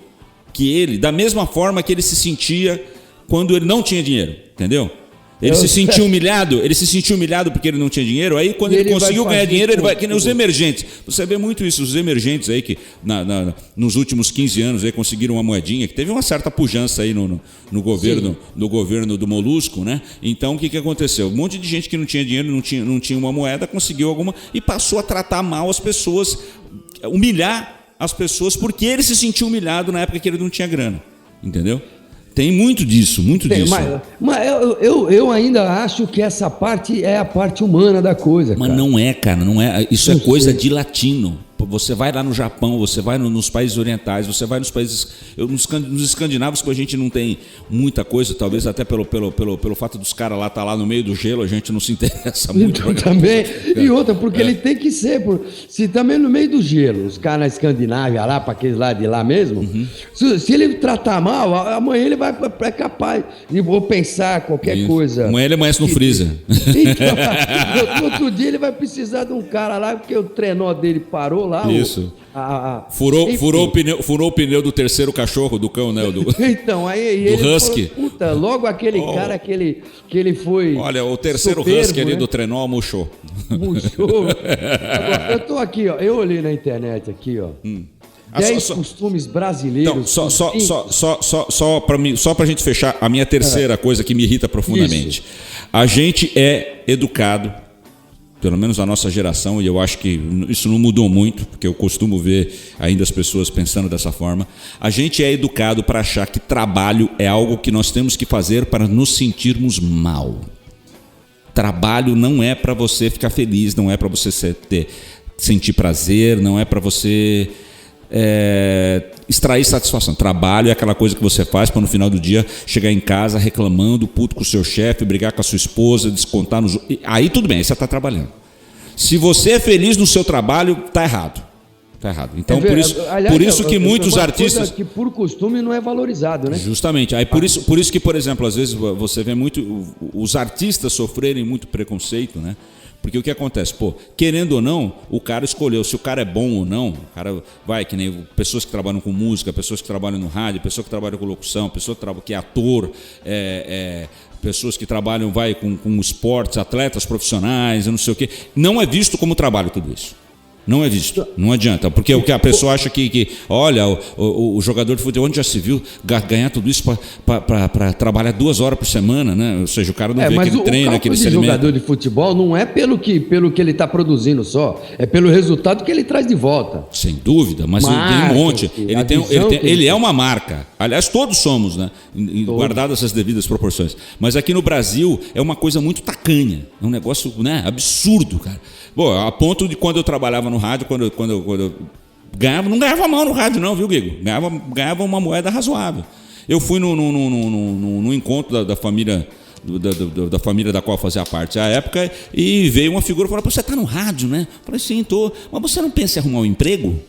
que ele da mesma forma que ele se sentia quando ele não tinha dinheiro, entendeu? Ele se sentiu humilhado porque ele não tinha dinheiro. Aí quando ele conseguiu ganhar dinheiro, ele vai, que nem os emergentes. Você vê muito isso, os emergentes aí que nos últimos 15 anos aí conseguiram uma moedinha, que teve uma certa pujança aí no governo do Molusco, né? Então o que aconteceu? Um monte de gente que não tinha dinheiro, não tinha uma moeda, conseguiu alguma e passou a tratar mal as pessoas, humilhar as pessoas porque ele se sentiu humilhado na época que ele não tinha grana. Entendeu? Tem muito disso, muito disso. Mas eu ainda acho que essa parte é a parte humana da coisa, Mas cara. não é, cara, não é. Isso Não é coisa sei. de latino. Você vai lá no Japão, você vai nos países orientais, você vai nos países. Nos escandinavos, que a gente não tem muita coisa, talvez até pelo fato dos caras lá estar lá no meio do gelo, a gente não se interessa muito. Então, também. E outra, porque ele tem que ser. Se também no meio do gelo, os caras na Escandinávia lá, para aqueles lá de lá mesmo, se ele tratar mal, amanhã ele é capaz de vou pensar qualquer coisa. Amanhã ele amanhece no freezer. Então, no outro dia ele vai precisar de um cara lá, porque o trenó dele parou lá. Isso. Furou o pneu do terceiro cachorro, do cão, né? Então, aí ele husky. falou, puta, logo aquele cara que ele foi. Olha, o terceiro soberbo, husky ali né? do trenó murchou. Murchou. Agora, eu tô aqui, ó. Eu olhei na internet aqui, ó. 10 costumes brasileiros. Então, só pra gente fechar a minha terceira coisa que me irrita profundamente. Isso. A gente é educado, pelo menos a nossa geração, e eu acho que isso não mudou muito, porque eu costumo ver ainda as pessoas pensando dessa forma. A gente é educado para achar que trabalho é algo que nós temos que fazer para nos sentirmos mal. Trabalho não é para você ficar feliz, não é para você sentir prazer, não é para você extrair satisfação. Trabalho é aquela coisa que você faz para no final do dia chegar em casa reclamando, puto com o seu chefe, brigar com a sua esposa, descontar nos... Aí tudo bem, aí você está trabalhando. Se você é feliz no seu trabalho, tá errado. Tá errado. Então, por isso que muitos artistas... que por costume não é valorizado, né? Justamente. Aí por isso que, por exemplo, às vezes você vê muito os artistas sofrerem muito preconceito, né? Porque o que acontece? Pô, querendo ou não, o cara escolheu se o cara é bom ou não. O cara vai, que nem pessoas que trabalham com música, pessoas que trabalham no rádio, pessoas que trabalham com locução, pessoa que é ator, pessoas que trabalham com esportes, atletas profissionais, eu não sei o quê. Não é visto como trabalho tudo isso. Não é visto, não adianta, porque o que a pessoa acha olha, o jogador de futebol, onde já se viu ganhar tudo isso para trabalhar 2 horas por semana, né? Ou seja, o cara não vê que ele treina, que ele se alimenta. O jogador de futebol não é pelo que ele está produzindo só, é pelo resultado que ele traz de volta. Sem dúvida, mas ele tem um monte. Ele é uma marca. Aliás, todos somos, né? Guardadas essas devidas proporções. Mas aqui no Brasil é uma coisa muito tacanha, é um negócio, né, absurdo, cara. Bom, a ponto de quando eu trabalhava no rádio, quando eu ganhava, não ganhava mal no rádio não, viu, Guigo? Ganhava uma moeda razoável. Eu fui no encontro da família da família da qual eu fazia parte à época, e veio uma figura e falou: você está no rádio, né? Eu falei: sim, tô. Mas você não pensa em arrumar um emprego?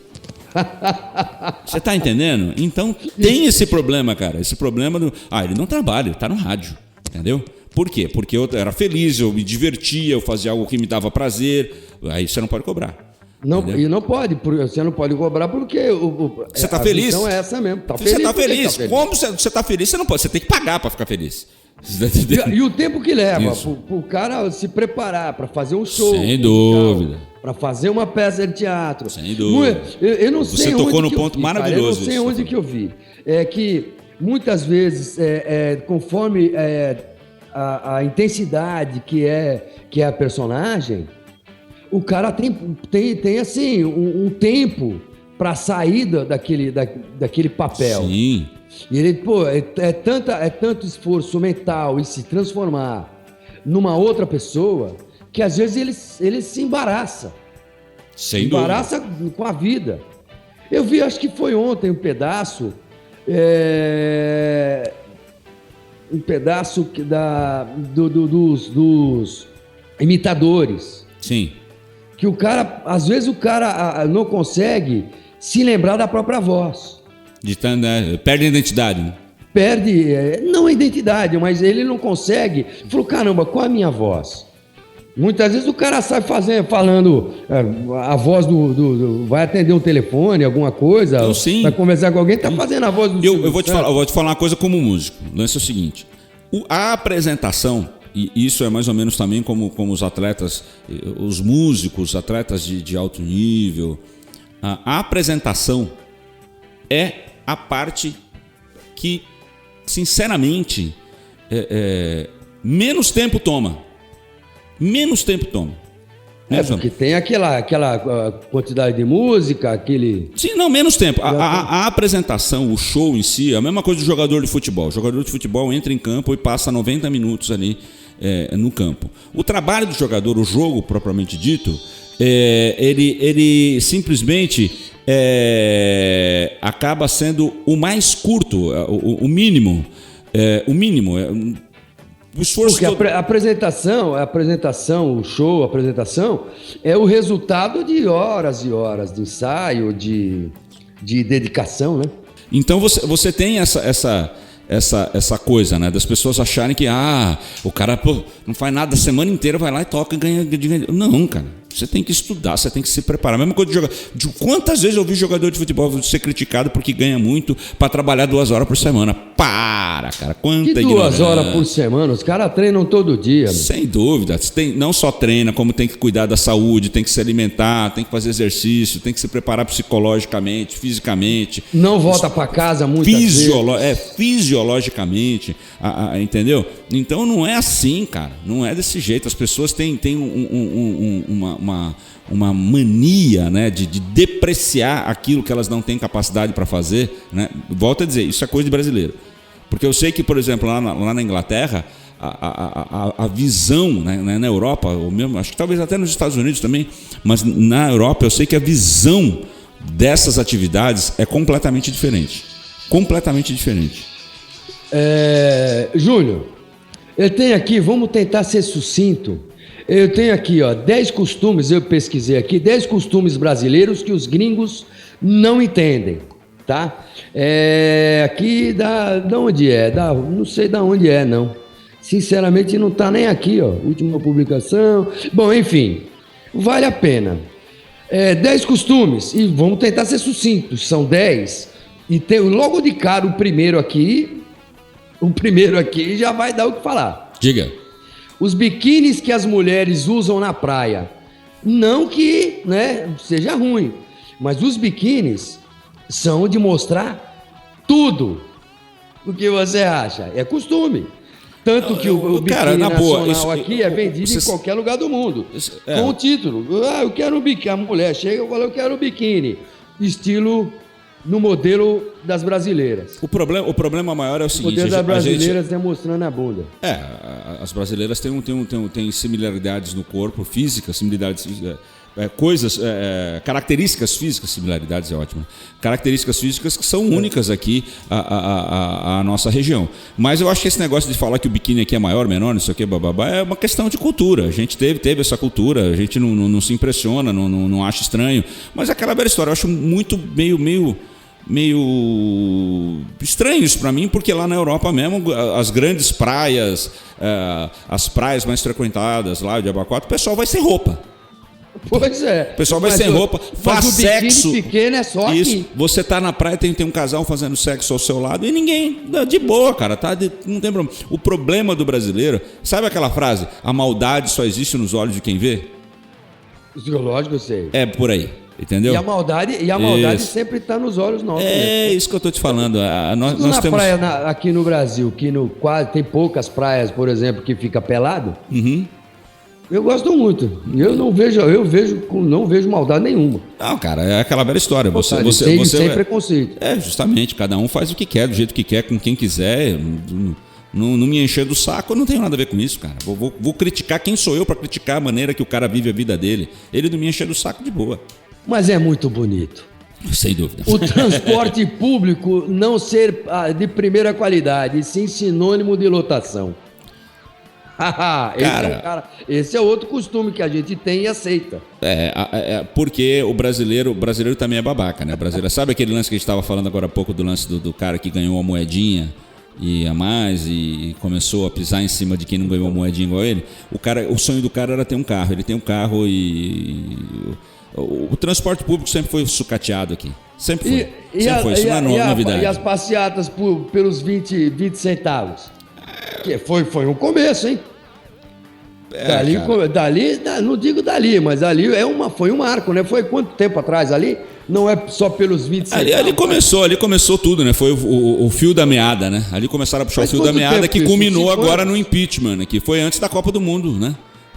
Você está entendendo? Então tem esse problema, cara. Esse problema ele não trabalha, ele está no rádio, entendeu? Por quê? Porque eu era feliz, eu me divertia, eu fazia algo que me dava prazer. Aí você não pode cobrar. Não, e não pode, você não pode cobrar porque você está feliz? Então é essa mesmo. Você está feliz. Como você está feliz, você não pode. Você tem que pagar para ficar feliz. E o tempo que leva para o cara se preparar para fazer um show. Sem dúvida. Para fazer uma peça de teatro. Sem dúvida. Eu não sei. Você tocou no ponto maravilhoso. Eu não sei onde que eu vi. É que muitas vezes, conforme a intensidade que é a personagem, o cara tem assim um tempo para sair daquele papel. Sim. E ele, é tanto esforço mental e se transformar numa outra pessoa que às vezes ele se embaraça. Sem embaraça com a vida. Eu vi, acho que foi ontem, um pedaço dos imitadores. Sim. Que às vezes o cara não consegue se lembrar da própria voz. Perde a identidade, né? Perde, não a identidade, mas ele não consegue. Falou: caramba, qual é a minha voz? Muitas vezes o cara sai falando a voz vai atender um telefone, alguma coisa, sim. Vai conversar com alguém, tá fazendo a voz do eu vou te falar uma coisa como músico. O lance é o seguinte: a apresentação, e isso é mais ou menos também como os atletas, os músicos, atletas de alto nível, a apresentação é a parte que, sinceramente, menos tempo toma. Porque tem aquela quantidade de música, aquele... Sim, não, menos tempo. A apresentação, o show em si, é a mesma coisa do jogador de futebol. O jogador de futebol entra em campo e passa 90 minutos ali no campo. O trabalho do jogador, o jogo propriamente dito, ele simplesmente acaba sendo o mais curto, o mínimo. O mínimo. O esforço porque a apresentação, o show, a apresentação é o resultado de horas e horas de ensaio, de dedicação, né? Então você tem essa coisa, né? Das pessoas acharem que o cara não faz nada a semana inteira, vai lá e toca e ganha dinheiro. Não, cara. Você tem que estudar, você tem que se preparar. A mesma coisa de jogar. Quantas vezes eu vi jogador de futebol ser criticado porque ganha muito para trabalhar 2 horas por semana? Para, cara. Quanta que 2 horas por semana? Os caras treinam todo dia. Sem dúvida. Não só treina, como tem que cuidar da saúde, tem que se alimentar, tem que fazer exercício, tem que se preparar psicologicamente, fisicamente. Não volta para casa muitas vezes. Fisiologicamente, entendeu? Então não é assim, cara. Não é desse jeito. As pessoas têm uma mania, né, de depreciar aquilo que elas não têm capacidade para fazer, né? Volto a dizer, isso é coisa de brasileiro. Porque eu sei que, por exemplo, lá na Inglaterra, a visão, né, na Europa, ou mesmo, acho que talvez até nos Estados Unidos também, mas na Europa eu sei que a visão dessas atividades é completamente diferente. Completamente diferente. Júlio, eu tenho aqui, vamos tentar ser sucinto. Eu tenho aqui, 10 costumes, eu pesquisei aqui, 10 costumes brasileiros que os gringos não entendem, tá? Aqui da onde é? Não sei da onde é, não. Sinceramente, não tá nem aqui, última publicação. Bom, enfim, vale a pena. 10 costumes, e vamos tentar ser sucintos, são 10. E tem logo de cara o primeiro aqui já vai dar o que falar. Diga. Os biquínis que as mulheres usam na praia. Não que, né, seja ruim, mas os biquínis são de mostrar tudo. O que você acha? É costume. Tanto que o biquíni nacional aqui é vendido em qualquer lugar do mundo. Com o título. Eu quero um biquíni. A mulher chega e fala, eu quero um biquíni. Estilo... no modelo das brasileiras. O problema maior é o seguinte... O modelo das brasileiras é mostrando a bunda. As brasileiras têm similaridades no corpo, físicas, similaridades... características físicas, similaridades é ótimo. Características físicas que são únicas aqui à nossa região. Mas eu acho que esse negócio de falar que o biquíni aqui é maior, menor, não sei o que, bababá, é uma questão de cultura. A gente teve essa cultura, a gente não se impressiona, não acha estranho. Mas é aquela velha história, eu acho muito meio estranho isso para mim, porque lá na Europa mesmo, as grandes praias, as praias mais frequentadas lá de Abacuata, o pessoal vai sem roupa. Pois é. O pessoal vai sem roupa, faz sexo. O biquíni pequeno é só isso. Aqui. Você tá na praia, tem um casal fazendo sexo ao seu lado e ninguém, de boa, cara, não tem problema. O problema do brasileiro, sabe aquela frase? A maldade só existe nos olhos de quem vê? Lógico, eu sei. É por aí. Entendeu? E a maldade sempre está nos olhos nossos. Isso que eu tô te falando. Nós temos praia aqui no Brasil, que tem poucas praias, por exemplo, que fica pelado. Uhum. Eu gosto muito. Eu não vejo maldade nenhuma. Não, cara, é aquela velha história. Você sem preconceito. Justamente. Cada um faz o que quer, do jeito que quer, com quem quiser. Não me encher do saco, eu não tenho nada a ver com isso, cara. Vou criticar. Quem sou eu para criticar a maneira que o cara vive a vida dele? Ele não me encher do saco de boa. Mas é muito bonito. Sem dúvida. O transporte público não ser de primeira qualidade, e sim sinônimo de lotação. Esse é outro costume que a gente tem e aceita. Porque o brasileiro também é babaca, né? O brasileiro, sabe aquele lance que a gente estava falando agora há pouco do lance do cara que ganhou uma moedinha e a mais e começou a pisar em cima de quem não ganhou uma moedinha igual ele? O sonho do cara era ter um carro. Ele tem um carro e o transporte público sempre foi sucateado aqui. Sempre foi. Isso não é novidade. E as passeatas pelos 20 centavos? Que foi um começo, hein? Dali, não digo dali, mas ali foi um marco, né? Foi quanto tempo atrás ali? Não é só pelos 20 centavos. Ali começou tudo, né? Foi o fio da meada, né? Ali começaram a puxar o fio da meada que culminou agora no impeachment, né? Que foi antes da Copa do Mundo, né?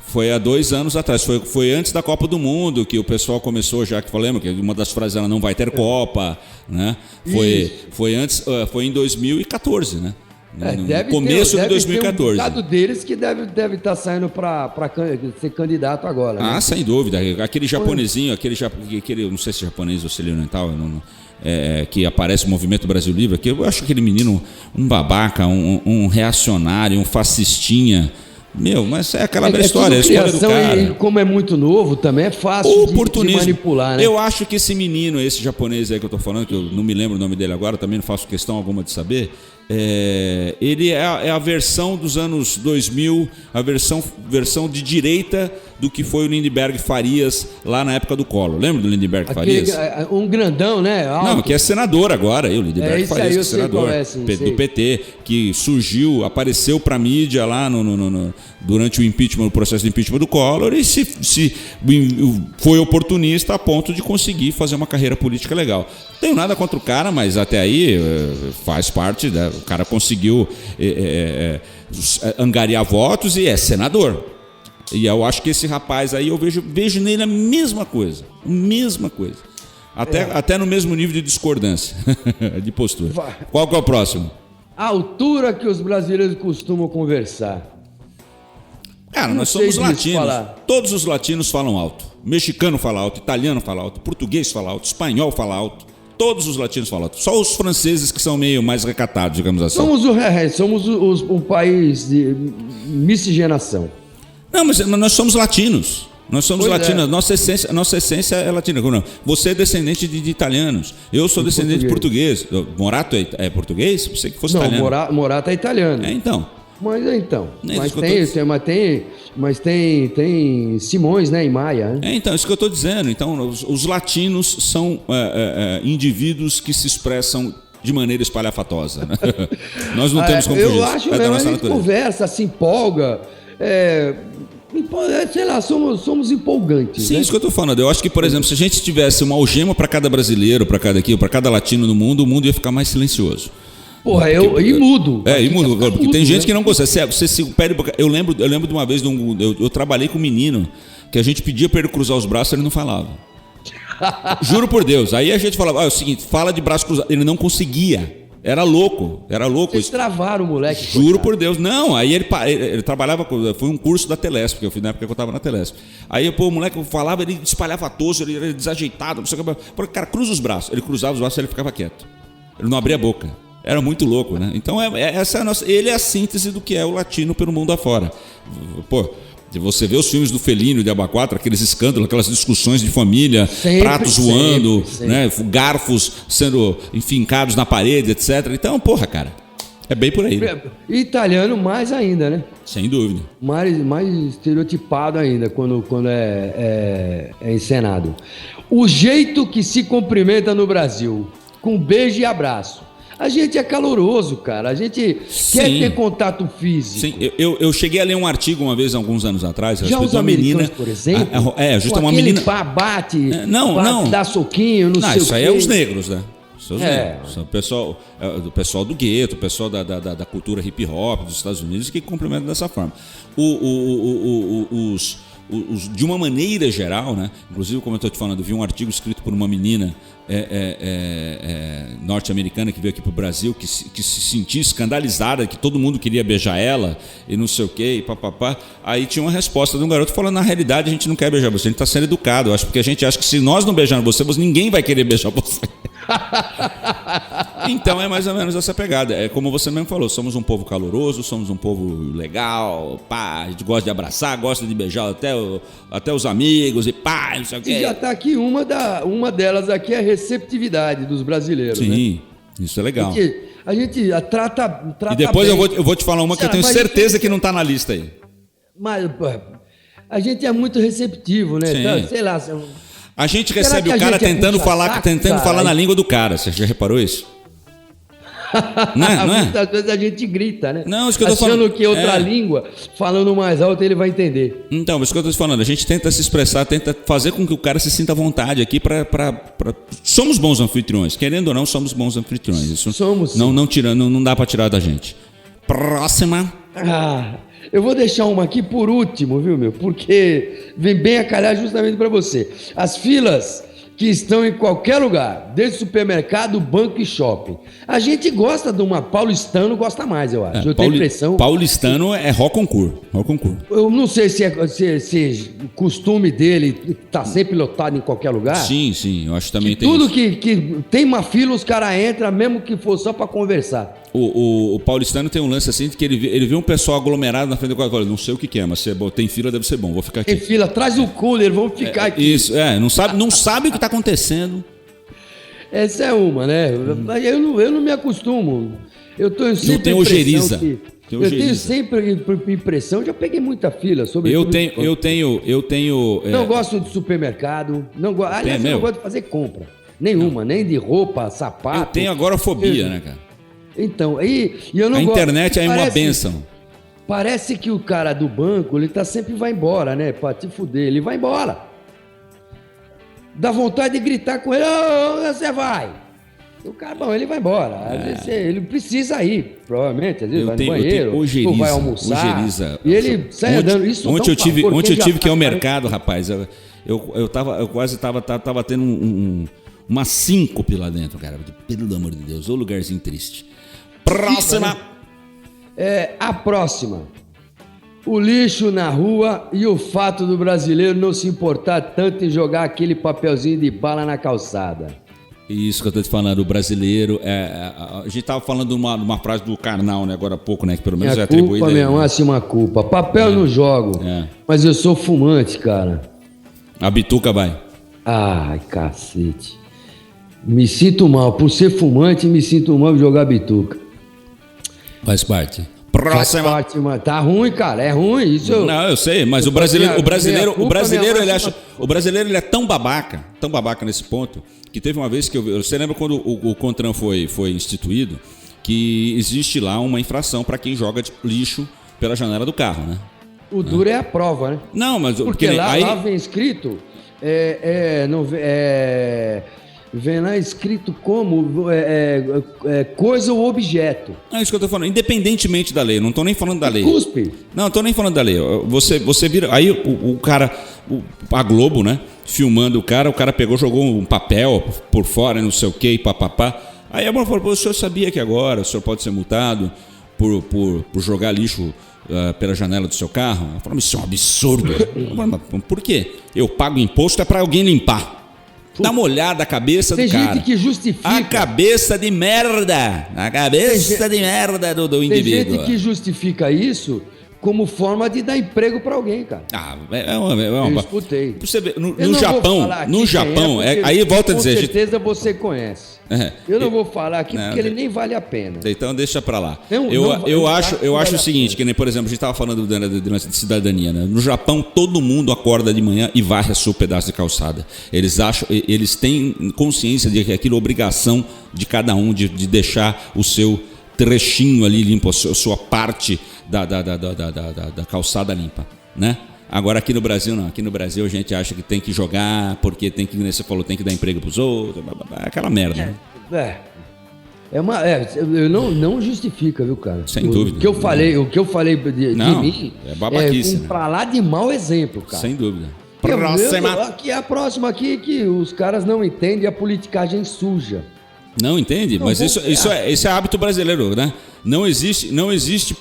Foi há 2 anos atrás, foi antes da Copa do Mundo que o pessoal começou, já que falamos que uma das frases ela não vai ter Copa, né? Foi antes, foi em 2014, né? No começo de 2014. Tem um bocado deles que deve estar saindo para ser candidato agora. Né? Sem dúvida. Aquele japonesinho, aquele não sei se é japonês ou se ele é oriental, que aparece no Movimento Brasil Livre, que eu acho aquele menino um babaca, um reacionário, um fascistinha. Mas é aquela velha história, a escolha do cara. E como é muito novo, também é fácil de manipular, né? Eu acho que esse menino, esse japonês aí que eu tô falando, que eu não me lembro o nome dele agora, também não faço questão alguma de saber, ele é a versão dos anos 2000, a versão de direita do que foi o Lindbergh Farias lá na época do Collor. Lembra do Lindbergh Farias? Um grandão, né? Alto. Não, que é senador agora, o Lindbergh Farias, que é senador do PT, que surgiu, apareceu pra mídia lá durante o impeachment, o processo de impeachment do Collor, e foi oportunista a ponto de conseguir fazer uma carreira política legal. Não tenho nada contra o cara, mas até aí faz parte, o cara conseguiu angariar votos e é senador. E eu acho que esse rapaz aí, eu vejo nele a mesma coisa. Até no mesmo nível de discordância, de postura. Qual que é o próximo? A altura que os brasileiros costumam conversar. Cara, nós somos latinos. Todos os latinos falam alto. Mexicano fala alto, italiano fala alto, português fala alto, espanhol fala alto. Todos os latinos falam alto. Só os franceses que são meio mais recatados, digamos assim. Somos um país de miscigenação. Não, mas nós somos latinos. Nós somos latinos. Nossa essência é latina. Você é descendente de italianos. Eu sou descendente de português. Morato é português? Você que fosse italiano. Morato é italiano. Mas tem Simões, né, em Maia. Né? Então, isso que eu estou dizendo. Então, os latinos são indivíduos que se expressam de maneira espalhafatosa. Né? Nós não temos como fugir. Eu acho mesmo, a gente conversa, se empolga. Sei lá, somos empolgantes. Sim, né? Isso que eu estou falando. Eu acho que, por exemplo, se a gente tivesse uma algema para cada brasileiro, para cada latino no mundo, o mundo ia ficar mais silencioso. Porra, e mudo. Porque tem gente que não gosta. Eu lembro de uma vez, eu trabalhei com um menino que a gente pedia para ele cruzar os braços, ele não falava. Juro por Deus. Aí a gente falava, é o seguinte, fala de braço cruzado. Ele não conseguia. Era louco. Vocês travaram o moleque. Juro por Deus. Não, aí ele trabalhava, foi um curso da Telesp, porque eu fiz na época que eu estava na Telesp. Aí o moleque falava, ele espalhava toso, ele era desajeitado, não sei o que. Porque, cara, cruza os braços. Ele cruzava os braços e ele ficava quieto. Ele não abria a boca. Era muito louco, né? Então, essa é ele é a síntese do que é o latino pelo mundo afora. Você vê os filmes do Fellini, de Abaquatra, aqueles escândalos, aquelas discussões de família, pratos voando, né? Garfos sendo enfincados na parede, etc. Então, cara, é bem por aí. Né? Italiano mais ainda, né? Sem dúvida. Mais estereotipado ainda quando é encenado. O jeito que se cumprimenta no Brasil, com beijo e abraço. A gente é caloroso, cara. A gente quer ter contato físico. Sim, eu cheguei a ler um artigo uma vez, alguns anos atrás, a respeito de uma menina, por exemplo. Justa uma menina. Bate, não. Dá soquinho, não sei o quê. Isso aí é os negros, né? O pessoal do gueto, o pessoal da cultura hip hop dos Estados Unidos que cumprimentam dessa forma. De uma maneira geral, né? Inclusive, como eu estou te falando, eu vi um artigo escrito por uma menina norte-americana que veio aqui para o Brasil, que se sentia escandalizada, que todo mundo queria beijar ela e não sei o quê, e papapá. Aí tinha uma resposta de um garoto falando, na realidade a gente não quer beijar você, a gente está sendo educado, porque a gente acha que se nós não beijarmos você, ninguém vai querer beijar você. Então é mais ou menos essa pegada. É como você mesmo falou, somos um povo caloroso, somos um povo legal, a gente gosta de abraçar, gosta de beijar até os amigos e não sei o quê. E já está aqui uma delas aqui, é a receptividade dos brasileiros. Sim, né? Isso é legal. Porque a gente trata e depois bem. eu vou te falar uma que eu tenho certeza que não está na lista aí. Mas a gente é muito receptivo, né? Então, sei lá. A gente recebe o cara tentando falar na língua do cara. Você já reparou isso? Não é? Muitas vezes a gente grita, né? Não, isso que eu tô falando. Achando que outra língua, falando mais alto, ele vai entender. Então, isso que eu estou te falando. A gente tenta se expressar, tenta fazer com que o cara se sinta à vontade aqui Somos bons anfitriões. Querendo ou não, somos bons anfitriões. Isso somos. Não dá para tirar da gente. Próxima. Eu vou deixar uma aqui por último, viu, meu? Porque vem bem a calhar justamente para você. As filas que estão em qualquer lugar, desde supermercado, banco e shopping. A gente gosta de uma paulistano, gosta mais, eu acho. Eu tenho a impressão. Paulistano é Roconcourt. Eu não sei se o costume dele tá sempre lotado em qualquer lugar. Sim, eu acho que também tem tudo isso. que tem uma fila, os caras entram, mesmo que for só para conversar. O paulistano tem um lance assim de que ele vê um pessoal aglomerado na frente do Coca-Cola. Não sei o que é, mas se é bom, tem fila, deve ser bom. Vou ficar aqui. Tem fila, traz o cooler, vamos ficar aqui. Isso, não sabe o que tá acontecendo. Essa é uma, né? Eu não me acostumo. Eu tenho sempre não tem ojeriza. Eu tenho sempre impressão, já peguei muita fila. Eu tenho. Não gosto de supermercado. Aliás, eu não gosto de fazer compra. Nenhuma, nem de roupa, sapato. Eu tenho agorafobia, né, cara? Então, e eu não gosto. A internet é uma bênção. Parece que o cara do banco, ele sempre vai embora, né? Pra te fuder, ele vai embora. Dá vontade de gritar com ele, onde você vai? O cara, bom, ele vai embora. Às vezes ele precisa ir, provavelmente. Às vezes vai no banheiro, ou vai almoçar. E ele sai andando. Isso ontem eu tive que ir ao mercado, rapaz. Eu quase tava tendo uma síncope lá dentro, cara. Pelo amor de Deus, ô lugarzinho triste. Próxima. A próxima. O lixo na rua e o fato do brasileiro não se importar tanto em jogar aquele papelzinho de bala na calçada. Isso que eu tô te falando, o brasileiro. A gente tava falando de uma frase do Karnal, né, agora há pouco, né? Que pelo menos é atribuída. Culpa, minha máxima culpa. Papel não jogo, mas eu sou fumante, cara. A bituca vai. Ai, cacete. Me sinto mal. Por ser fumante, me sinto mal de jogar bituca. Faz parte. Próxima. Faz parte, mano. Tá ruim, cara. É ruim. Isso não, eu sei, mas o brasileiro ele é tão babaca nesse ponto, que teve uma vez que você lembra quando o CONTRAN foi instituído, que existe lá uma infração para quem joga lixo pela janela do carro, né? O duro é a prova, né? Não, mas porque lá vem escrito vem lá escrito como coisa ou objeto. É isso que eu tô falando, independentemente da lei, não tô nem falando da lei. Cuspe. Não tô nem falando da lei. Você vira. Aí o cara, a Globo, né? Filmando o cara pegou, jogou um papel por fora, não sei o que, papapá. Aí a mulher falou: o senhor sabia que agora o senhor pode ser multado por jogar lixo pela janela do seu carro? Eu falei: isso é um absurdo. Mas por quê? Eu pago imposto, é para alguém limpar. Dá uma olhada na cabeça do cara. Tem gente que justifica. A cabeça de merda. A cabeça de merda do indivíduo. Tem gente que justifica isso como forma de dar emprego para alguém, cara. Eu escutei. Você vê, no Japão, aí volta a dizer... Com certeza você conhece. Eu não vou falar aqui porque ele nem vale a pena. Então deixa pra lá. Eu acho o seguinte, que nem, por exemplo, a gente estava falando de cidadania, né? No Japão, todo mundo acorda de manhã e varre a seu pedaço de calçada. Eles têm consciência de que aquilo é obrigação de cada um de deixar o seu trechinho ali limpo, a sua parte da calçada limpa, né? Agora aqui no Brasil não, aqui no Brasil a gente acha que tem que jogar, porque tem que, como você falou, tem que dar emprego pros outros, aquela merda. Não justifica, viu, cara? Sem dúvida. O que eu falei de mim é babaquice, pra lá de mau exemplo, cara. Sem dúvida. Aqui é a próxima aqui que os caras não entendem a politicagem suja. Não entende? Mas isso é hábito brasileiro, né? Não existe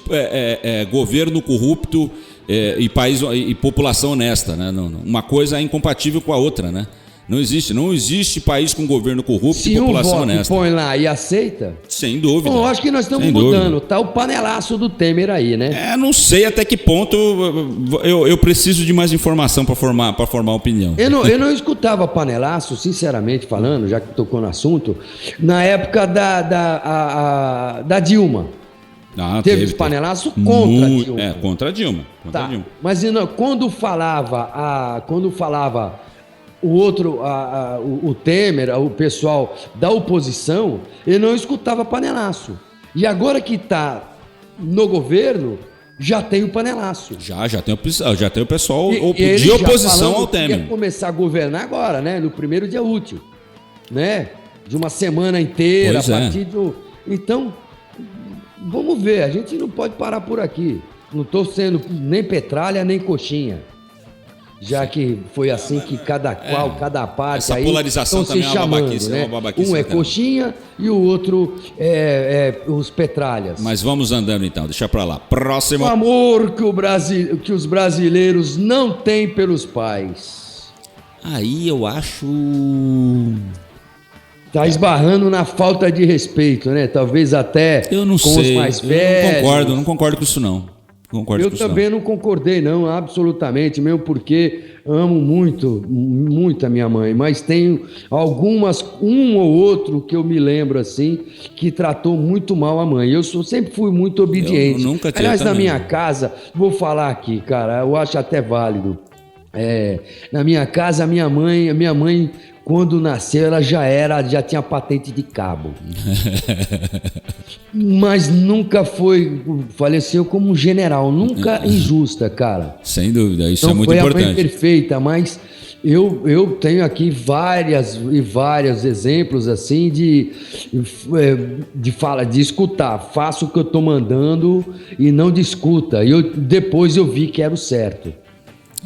governo corrupto e país e população honesta, né? Não. Uma coisa é incompatível com a outra, né? Não existe país com governo corrupto e população honesta. Se põe lá e aceita... Sem dúvida. Bom, acho que nós estamos mudando. Tá o panelaço do Temer aí, né? Não sei até que ponto eu preciso de mais informação para formar opinião. Eu não escutava panelaço, sinceramente falando, já que tocou no assunto, na época da Dilma. Teve os panelaços contra a Dilma. Contra a Dilma. Mas quando falava o Temer, o pessoal da oposição, ele não escutava panelaço. E agora que está no governo, já tem o panelaço. Já tem o pessoal de oposição ao Temer. Ia começar a governar agora, né? No primeiro dia útil, né? De uma semana inteira, a partir do... Então, vamos ver, a gente não pode parar por aqui. Não tô sendo nem petralha, nem coxinha. Já que foi assim que cada parte essa aí polarização estão se também é uma chamando, babaquice, né? é uma babaquice, Um é cara. coxinha e o outro é os petralhas. Mas vamos andando então, deixa pra lá. Próximo. O amor que os brasileiros não têm pelos pais. Aí eu acho. Tá esbarrando na falta de respeito, né? Talvez até Eu não com sei. os mais Eu velhos. não concordo com isso não. Concordo Eu com isso também não concordei, não, absolutamente, mesmo porque amo muito, muito a minha mãe, mas tenho um ou outro que eu me lembro assim, que tratou muito mal a mãe. Sempre fui muito obediente. Eu nunca tive Aliás, na também. minha casa, vou falar aqui, cara, eu acho até válido. Na minha casa, a minha mãe, quando nasceu, ela já tinha patente de cabo. Mas nunca faleceu como um general, nunca injusta, cara. Sem dúvida, isso Não é muito foi a mãe importante. perfeita, mas eu tenho aqui vários exemplos assim de escutar. Faça o que eu tô mandando e não discuta. Depois eu vi que era o certo.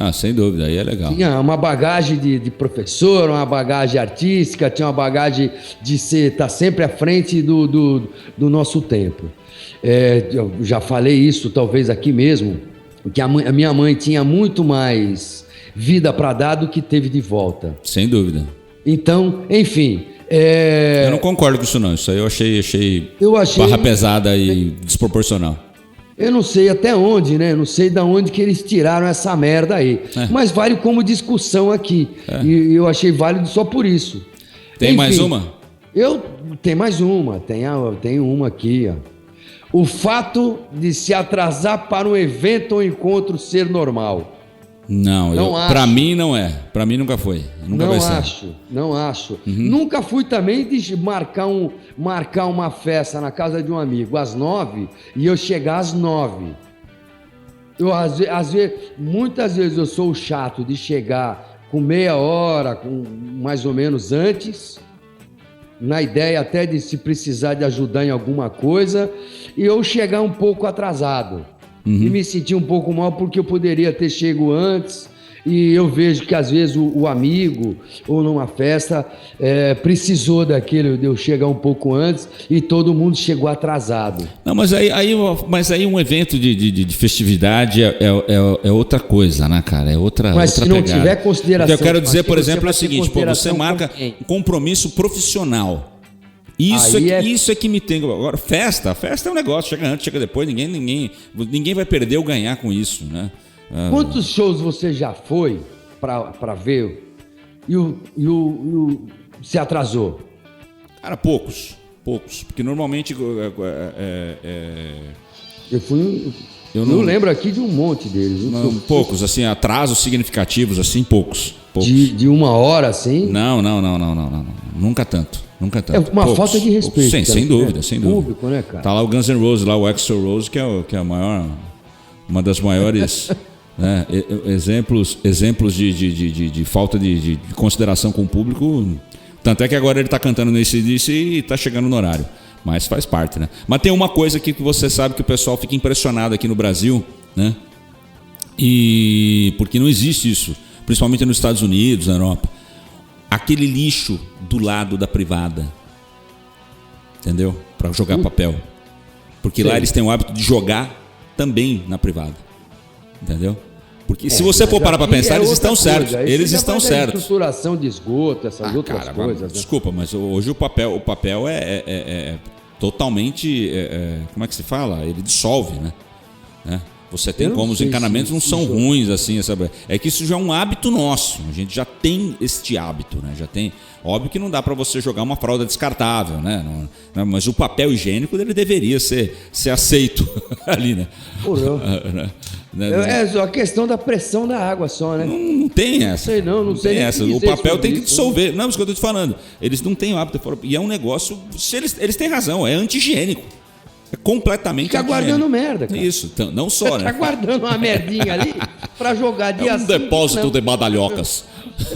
Ah, sem dúvida, aí é legal. Tinha uma bagagem de professor, uma bagagem artística, tinha uma bagagem de estar sempre à frente do nosso tempo. Eu já falei isso talvez aqui mesmo, que a minha mãe tinha muito mais vida para dar do que teve de volta. Sem dúvida. Então, enfim... Eu não concordo com isso não, isso aí eu achei barra pesada e desproporcional. Eu não sei até onde, né? Não sei de onde que eles tiraram essa merda aí. Mas vale como discussão aqui. E eu achei válido só por isso. Tem Enfim, mais uma? Tem mais uma. Tem uma aqui, ó. O fato de se atrasar para um evento ou encontro ser normal. Não, pra mim não é. Pra mim nunca foi. Nunca vai ser. Não acho. Nunca fui também de marcar uma festa na casa de um amigo às 9 e eu chegar às 9. Muitas vezes eu sou o chato de chegar com meia hora, mais ou menos antes, na ideia até de se precisar de ajudar em alguma coisa, e eu chegar um pouco atrasado. E me sentir um pouco mal porque eu poderia ter chego antes, e eu vejo que às vezes o amigo ou numa festa precisou de eu chegar um pouco antes e todo mundo chegou atrasado. Não, mas aí um evento de festividade é outra coisa, né, cara? É outra Mas outra se não pegada. tiver consideração... O que eu quero dizer, por exemplo, é o vai ter seguinte, você consideração marca com quem? um compromisso profissional. Isso é que me tem. Agora, festa é um negócio, chega antes, chega depois, ninguém vai perder ou ganhar com isso, né? Quantos shows você já foi para ver e se atrasou? Cara, poucos, porque normalmente Eu não lembro aqui de um monte deles. poucos, assim, atrasos significativos, assim, poucos. De uma hora, assim? Não, nunca tanto. É uma falta de respeito. Sem dúvida, sem dúvida. Público, né, cara? Tá lá o Guns N' Roses, lá o Axl Rose, que é a maior, uma das maiores né, exemplos de falta de consideração com o público. Tanto é que agora ele tá cantando nesse e tá chegando no horário. Mas faz parte, né? Mas tem uma coisa aqui que você sabe que o pessoal fica impressionado aqui no Brasil, né? E porque não existe isso, principalmente nos Estados Unidos, na Europa. Aquele lixo do lado da privada, entendeu? Para jogar papel. Porque lá eles têm o hábito de jogar também na privada, entendeu? Porque se você for parar para pensar, eles estão certos. Eles estão certos. Estruturação de esgoto, essas outras coisas. Né? Desculpa, mas hoje o papel é totalmente, como é que se fala? Ele dissolve, né? Você tem como, os encanamentos não são ruins assim, sabe? É que isso já é um hábito nosso. A gente já tem este hábito, né? Já tem. Óbvio que não dá para você jogar uma fralda descartável, né? Não, mas o papel higiênico ele deveria ser aceito ali, né? É só a questão da pressão da água só, né? Não tem essa. Não sei tem essa. O papel tem que isso, dissolver. Não, isso que eu tô te falando. Eles não têm o hábito. E é um negócio. Eles têm razão, é anti-higiênico. É completamente fica guardando merda, cara. Isso, então, não só, né? Tá guardando uma merdinha ali pra jogar dia um depósito de badalhocas.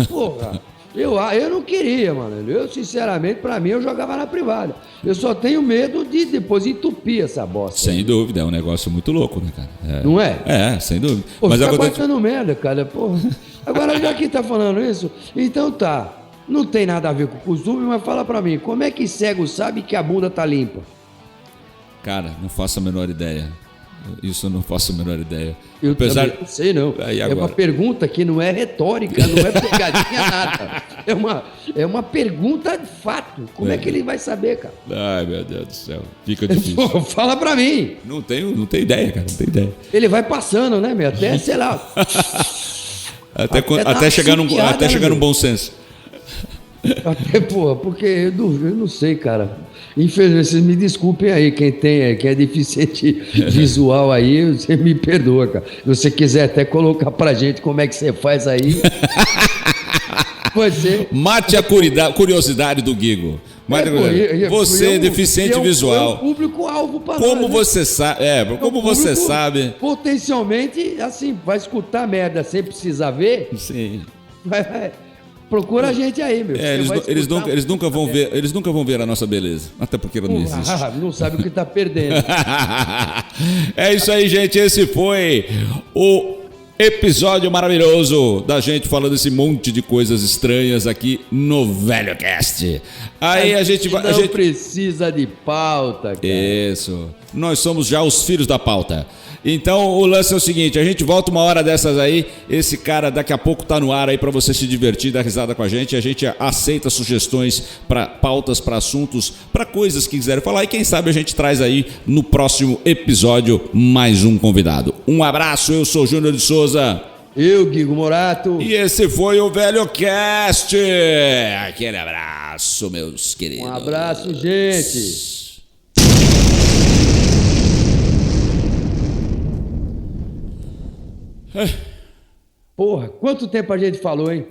Porra. Eu não queria, mano. Eu, sinceramente, pra mim, eu jogava na privada. Eu só tenho medo de depois entupir essa bosta. Sem dúvida, é um negócio muito louco, né, cara? Não é? É, sem dúvida. Pô, Mas fica acontece... batendo merda, cara. Porra. Agora, já que tá falando isso, então tá. Não tem nada a ver com o costume, mas fala pra mim, como é que cego sabe que a bunda tá limpa? Cara, não faço a menor ideia. Isso eu não faço a menor ideia. Eu Apesar... também não sei, não. Aí, é agora? uma pergunta que não é retórica, não é pegadinha, nada. É uma pergunta de fato. Como é que ele vai saber, cara? Ai, meu Deus do céu. Fica difícil. Pô, fala pra mim. Não tenho ideia, cara. Não tenho ideia. Ele vai passando, né, meu? Até, sei lá. Até chegar num bom senso. Até, porra, porque eu não sei, cara. Infelizmente, vocês me desculpem aí, quem é deficiente visual aí, você me perdoa, cara. Se você quiser até colocar pra gente como é que você faz aí, pode ser. Mate a curiosidade do Gigo. Você, deficiente visual. É um público-alvo para como nós, você sabe? Como você sabe? Potencialmente, assim, vai escutar merda sem precisar ver. Sim. Procura a gente aí, meu. Eles nunca vão ver a nossa beleza. Até porque ela não existe. Não sabe o que tá perdendo. É isso aí, gente. Esse foi o episódio maravilhoso da gente falando esse monte de coisas estranhas aqui no Velho Cast. Aí a gente vai. Não precisa de pauta, cara. Isso. Nós somos já os filhos da pauta. Então o lance é o seguinte, a gente volta uma hora dessas aí, esse cara daqui a pouco tá no ar aí pra você se divertir, dar risada com a gente aceita sugestões pra pautas, pra assuntos, pra coisas que quiserem falar e quem sabe a gente traz aí no próximo episódio mais um convidado. Um abraço, eu sou Júnior de Souza. Eu, Gigo Morato. E esse foi o Velho Cast. Aquele abraço, meus queridos. Um abraço, gente. Porra, quanto tempo a gente falou, hein?